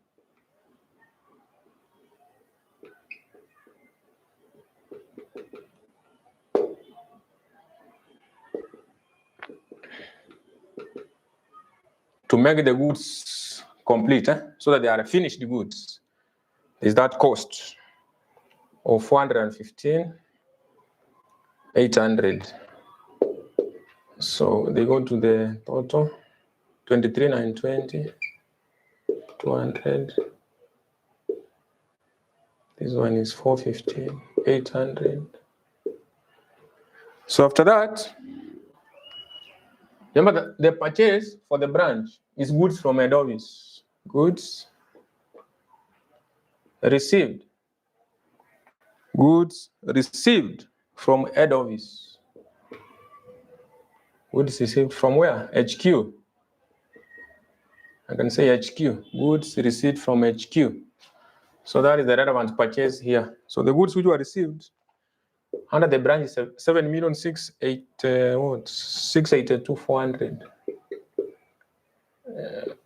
To make the goods complete, so that they are finished goods, is that cost of 415,800. So they go to the total 23,920,200. This one is 415,800. So after that, remember the purchase for the branch is goods from Adobe's. Goods received. Goods received from Adobe's. Goods received from where? HQ. I can say HQ, goods received from HQ. So that is the relevant purchase here. So the goods which were received under the branch is 7,682,400.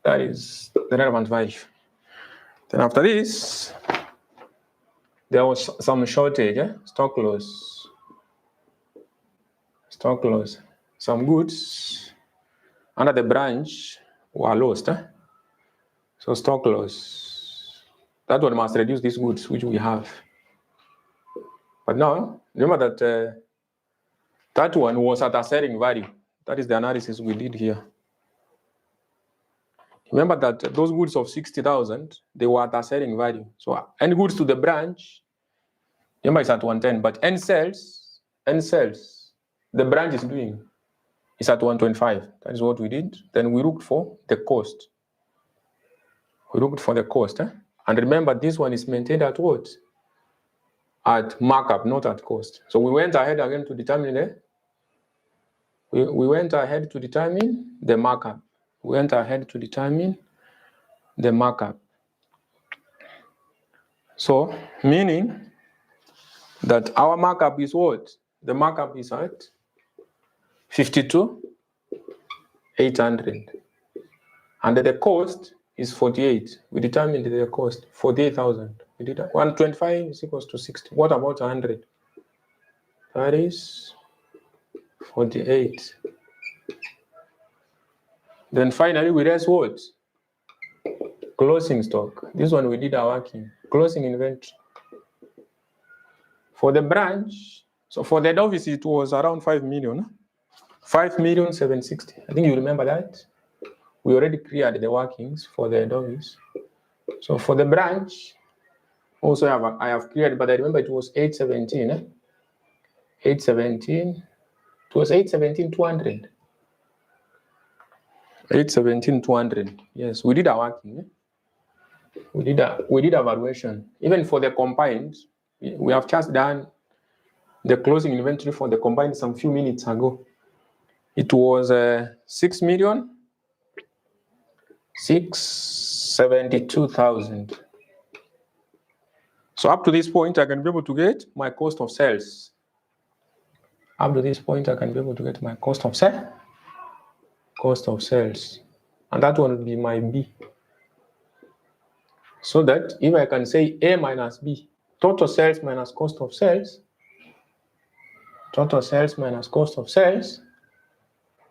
That is the relevant value. Then after this, there was some shortage, stock loss. Stock loss. Some goods under the branch were lost. So stock loss. That one must reduce these goods which we have. But now, remember that that one was at a selling value. That is the analysis we did here. Remember that those goods of 60,000, they were at a selling value. So any goods to the branch, remember it's at 110, but end sales, the branch is doing is at 125. That is what we did. Then we looked for the cost. We looked for the cost. And remember, this one is maintained at what? At markup, not at cost. So we went ahead again to determine we went ahead to determine the markup. We went ahead to determine the markup. So, meaning that our markup is what? The markup is at 52,800. And the cost is 48. We determined the cost, 48,000. We did 125 is equals to 60. What about 100? That is 48. Then finally, we raise what? Closing stock. This one we did our working. Closing inventory. For the branch, so for the head office, it was around 5 million. 5,760,000. I think you remember that. We already cleared the workings for the head office. So for the branch, also I have cleared, but I remember it was 817. 817. It was 817,200. 817,200. Yes, we did our working. We did a valuation. Even for the combined, we have just done the closing inventory for the combined some few minutes ago. It was 6,672,000. So up to this point, I can be able to get my cost of sales. Up to this point, I can be able to get my cost of sales. Cost of sales. And that one will be my B. So that if I can say A minus B, total sales minus cost of sales, total sales minus cost of sales,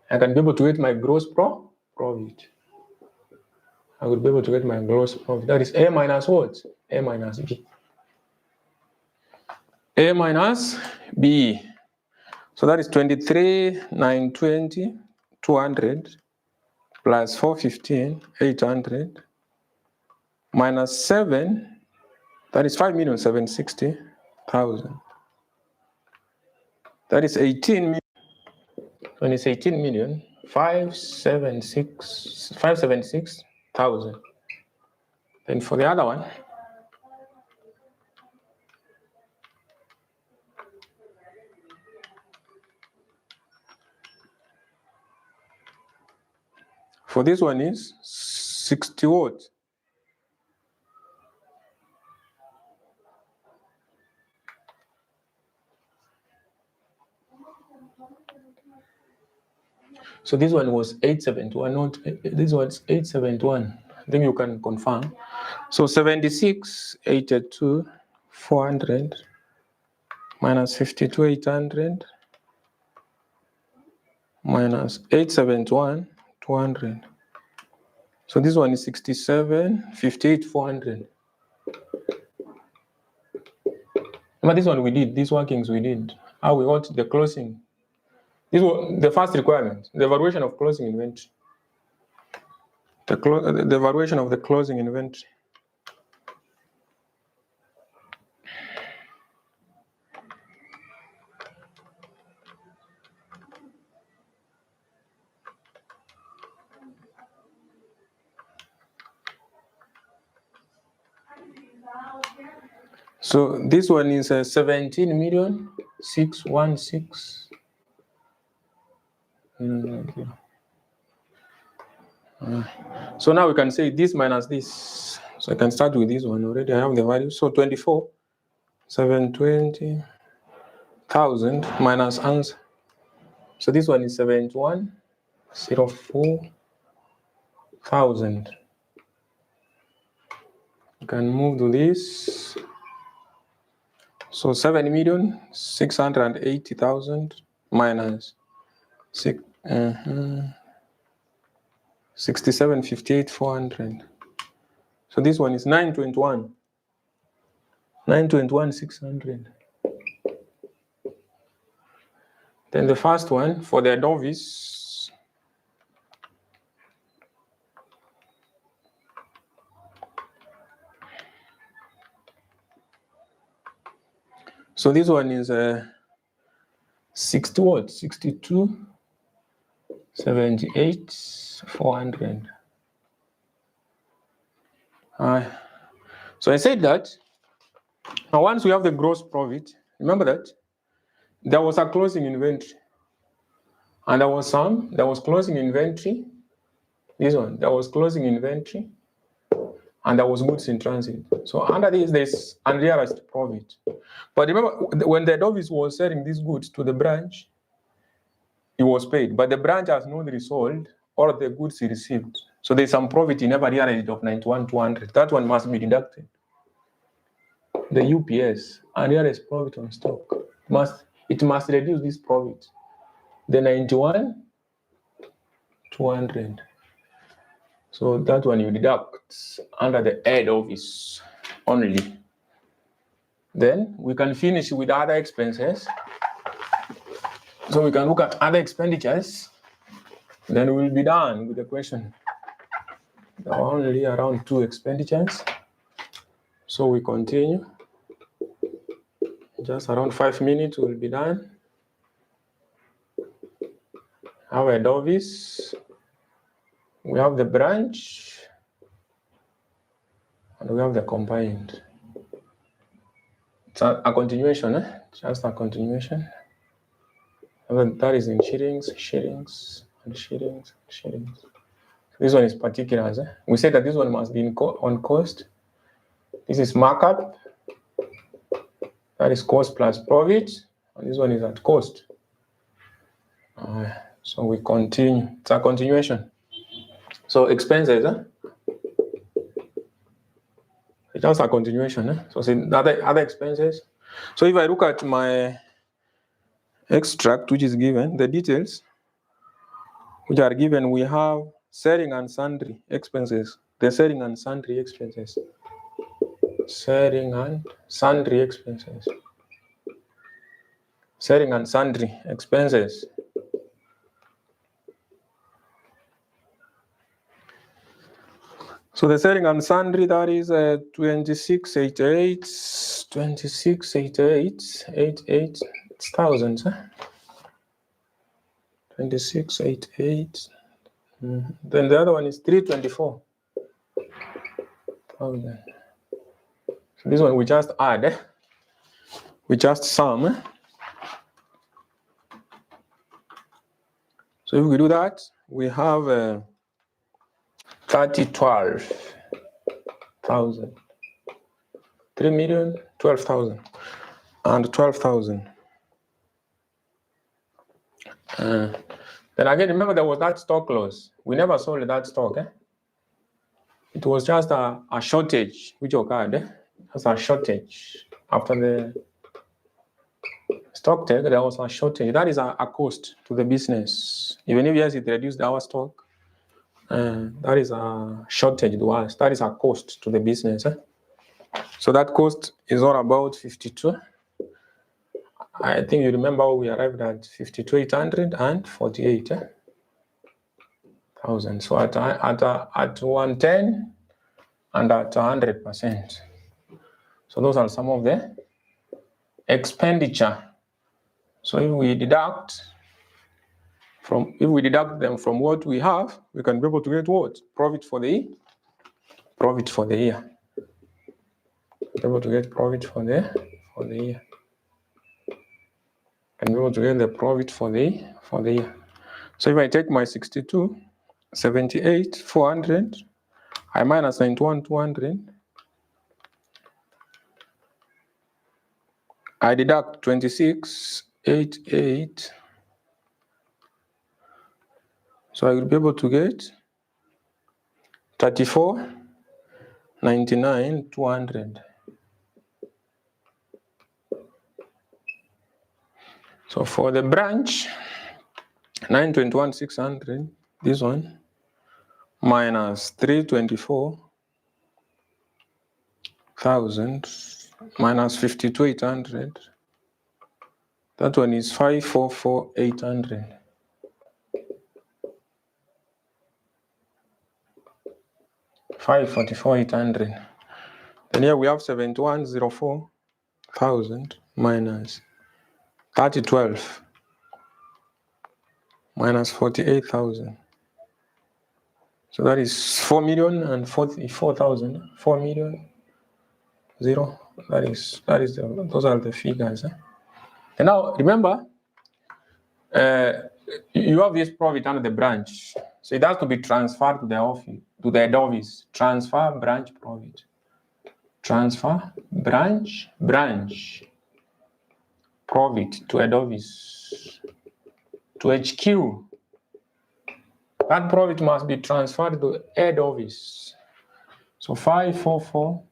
I can be able to get my gross profit. I will be able to get my gross profit. That is A minus what? A minus B. A minus B. So that is 23,920, 200 plus 415, 800 minus 7, that is 5,760,000. That is 18 million. When it's 18 million, 576,000. Then for the other one, for this one is 60 what? So this one was 871, not this one's 871. I think you can confirm. So 76,82, 400 minus 52,800 minus 871, 200. So this one is 67,58, 400. But this one we did, these workings we did. How we got the closing. This was the first requirement, the evaluation of closing inventory. The evaluation of the closing inventory. So this one is 17,616,000. So now we can say this minus this. So I can start with this one already. I have the value. So 24, 720,000 minus answer. So this one is 71,04,000. You can move to this. So 7,680,000 minus 67,58,400. So this one is 921. 921,600. Then the first one for the Adovis. So this one is 60 what? 62, 78, 400. So I said that now once we have the gross profit, remember that there was a closing inventory, and there was closing inventory. This one, there was closing inventory, and there was goods in transit. So under this, there's unrealized profit. But remember, when the Adovis was selling these goods to the branch, he was paid, but the branch has not resold all of the goods he received. So there's some profit he never realized of 91,200. That one must be deducted. The UPS, unrealized profit on stock, it must reduce this profit. The 91,200. So that one you deduct under the head office only. Then we can finish with other expenses. So we can look at other expenditures. Then we'll be done with the question. There are only around 2 expenditures. So we continue. Just around 5 minutes we'll be done. Our head office. We have the branch. And we have the combined. It's a continuation, just a continuation. And that is in shillings, and shillings. This one is particulars. We said that this one must be on cost. This is markup. That is cost plus profit. And this one is at cost. So we continue. It's a continuation. So expenses. It's just a continuation. So see other expenses. So if I look at my extract, which is given, the details which are given, we have selling and sundry expenses. The selling and sundry expenses. Selling and sundry expenses. Selling and sundry expenses. So the selling and sundry, that is 2688, 88 thousands. 2688. Then the other one is 324,000. So this one we just add. We just sum. So if we do that, we have 12,000. 3,012,000 and 12,000. Then again, remember there was that stock loss. We never sold that stock. It was just a shortage which occurred. Just a shortage. After the stock take, there was a shortage. That is a cost to the business. Even if yes, it reduced our stock, that is a shortage to us. That is a cost to the business. So that cost is all about 52. I think you remember we arrived at 52,848,000. So at 110 and at 100%. So those are some of the expenditure. So if we deduct them from what we have, we can be able to get what? Profit for the year. Profit for the year. Be able to get profit for the year. And be able to get the profit for the year. So if I take my 62 78, 400. I minus 91, 200. I deduct 26, 88. So I will be able to get 34, 99, 200. So for the branch, 921, 600, this one, minus 324,000, minus 52, 800. That one is 544, 800. 544, 800. Then here we have 7104,000 minus 3012 minus 48,000. So that is 4,044,000. 4 million 0. Those are the figures. And now remember, you have this profit under the branch, so it has to be transferred to the office, to the head office. Transfer branch profit. Transfer branch profit to head office, to HQ. That profit must be transferred to head office. So 544,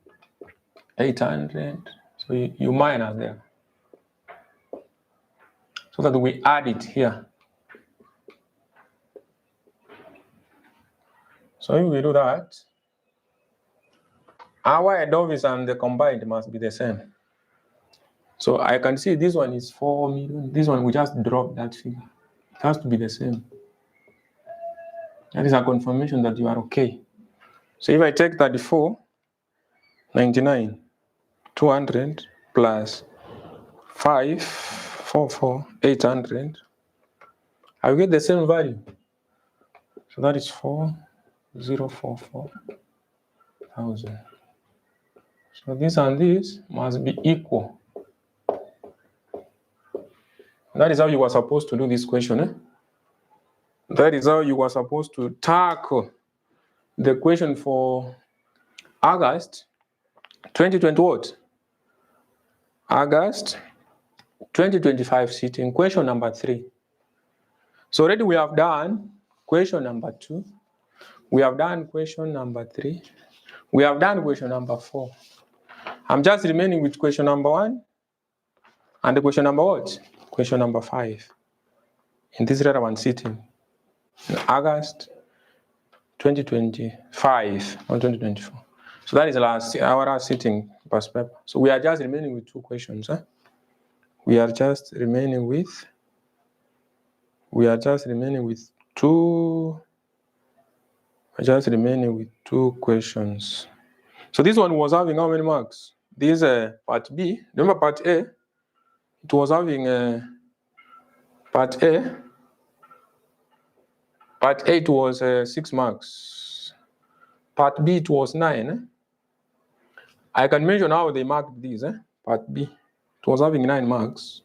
800. So you minus there, so that we add it here. So if we do that, our head office and the combined must be the same. So I can see this one is 4 million. This one we just drop that figure. It has to be the same. That is a confirmation that you are okay. So if I take 34, 99, 200 plus 544, 800, I will get the same value. So that is 4,044,000. So this and this must be equal. That is how you were supposed to do this question. That is how you were supposed to tackle the question for August 2020 what? August 2025 sitting, question number 3. So already we have done question number 2. We have done question number 3. We have done question number 4. I'm just remaining with question number 1 and the question number what? Question number 5 in this relevant sitting in August 2025 or 2024. So that is our last sitting past paper. So we are just remaining with 2 questions. We are just remaining with 2 questions. So this one was having how many marks? This part B. Remember part A? It was having part A. Part A it was 6 marks. Part B it was 9. I can mention how they marked these. Part B it was having 9 marks,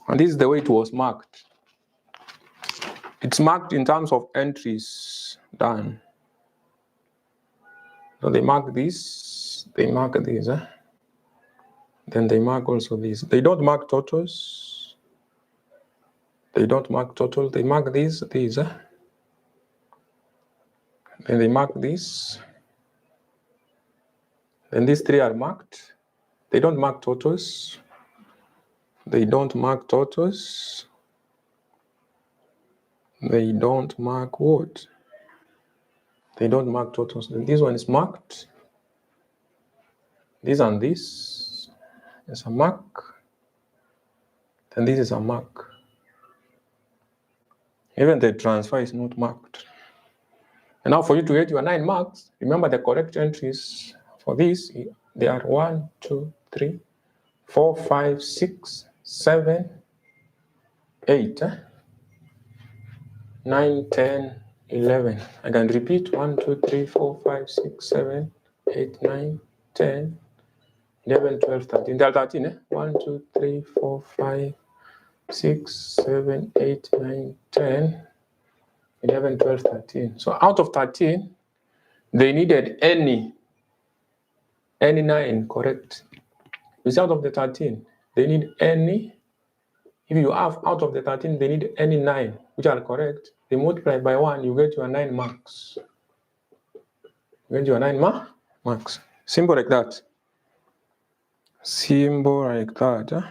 and this is the way it was marked. It's marked in terms of entries done. So they mark this, they mark these, then they mark also these. They don't mark totals. They don't mark total. They mark these. Then they mark this. Then these 3 are marked. They don't mark totals. They don't mark totals. They don't mark what? They don't mark totals. Then this one is marked. This and this is a mark. Then this is a mark. Even the transfer is not marked. And now for you to get your 9 marks, remember the correct entries for this. They are 1, 2, 3, 4, 5, 6, 7, 8, 9, 10, 11. I can repeat 1, 2, 3, 4, 5, 6, 7, 8, 9, 10, 11, 12, 13. There are 13. 1, 2, 3, 4, 5, 6, 7, 8, 9, 10, 11, 12, 13. So out of 13, they needed any 9 correct. You see, out of the 13, they need any. If you have out of the 13, they need any 9 which are correct. They multiply by 1, you get your 9 marks. You get your 9 marks. Simple like that. Simple like that. Huh?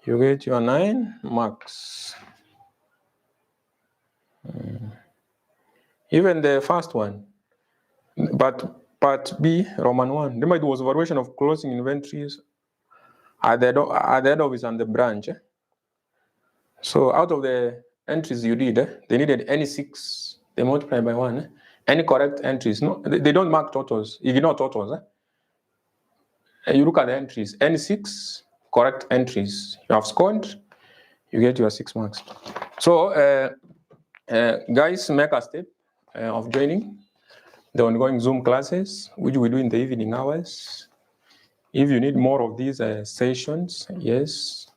You get your 9 marks. Even the first one, but part B, Roman 1, remember it was valuation of closing inventories at the head office and the branch. So out of the entries you did, they needed any 6, they multiply by 1. Any correct entries, no, they don't mark totals, ignore totals. You look at the entries, any 6 correct entries you have scored, you get your 6 marks. So guys, make a step of joining the ongoing Zoom classes, which we do in the evening hours. If you need more of these sessions, yes,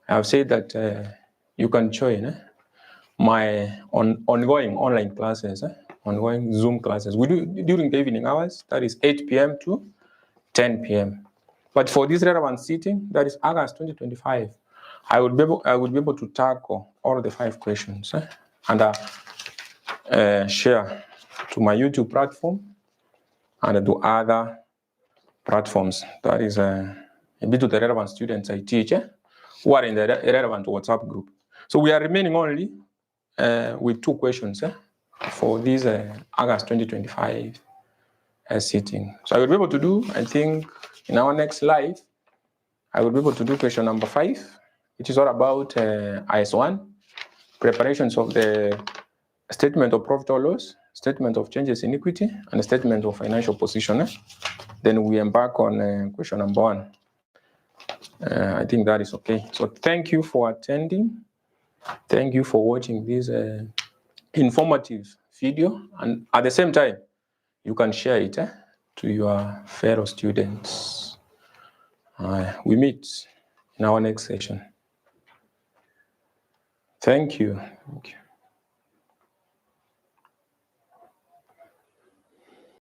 I've said that you can join my ongoing online classes, ongoing Zoom classes. We do during the evening hours, that is 8 p.m. to 10 p.m. But for this relevant sitting, that is August 2025, I would be able to tackle all the 5 questions and share to my YouTube platform and to other platforms. That is a bit to the relevant students I teach who are in the relevant WhatsApp group. So we are remaining only with 2 questions for this August 2025 sitting. So I will be able to do, I think, in our next live, I will be able to do question number 5, which is all about IS1, preparations of the statement of profit or loss, statement of changes in equity, and a statement of financial position. Then we embark on question number 1. I think that is okay. So thank you for attending. Thank you for watching this informative video. And at the same time, you can share it to your fellow students. We meet in our next session. Thank you. Thank you.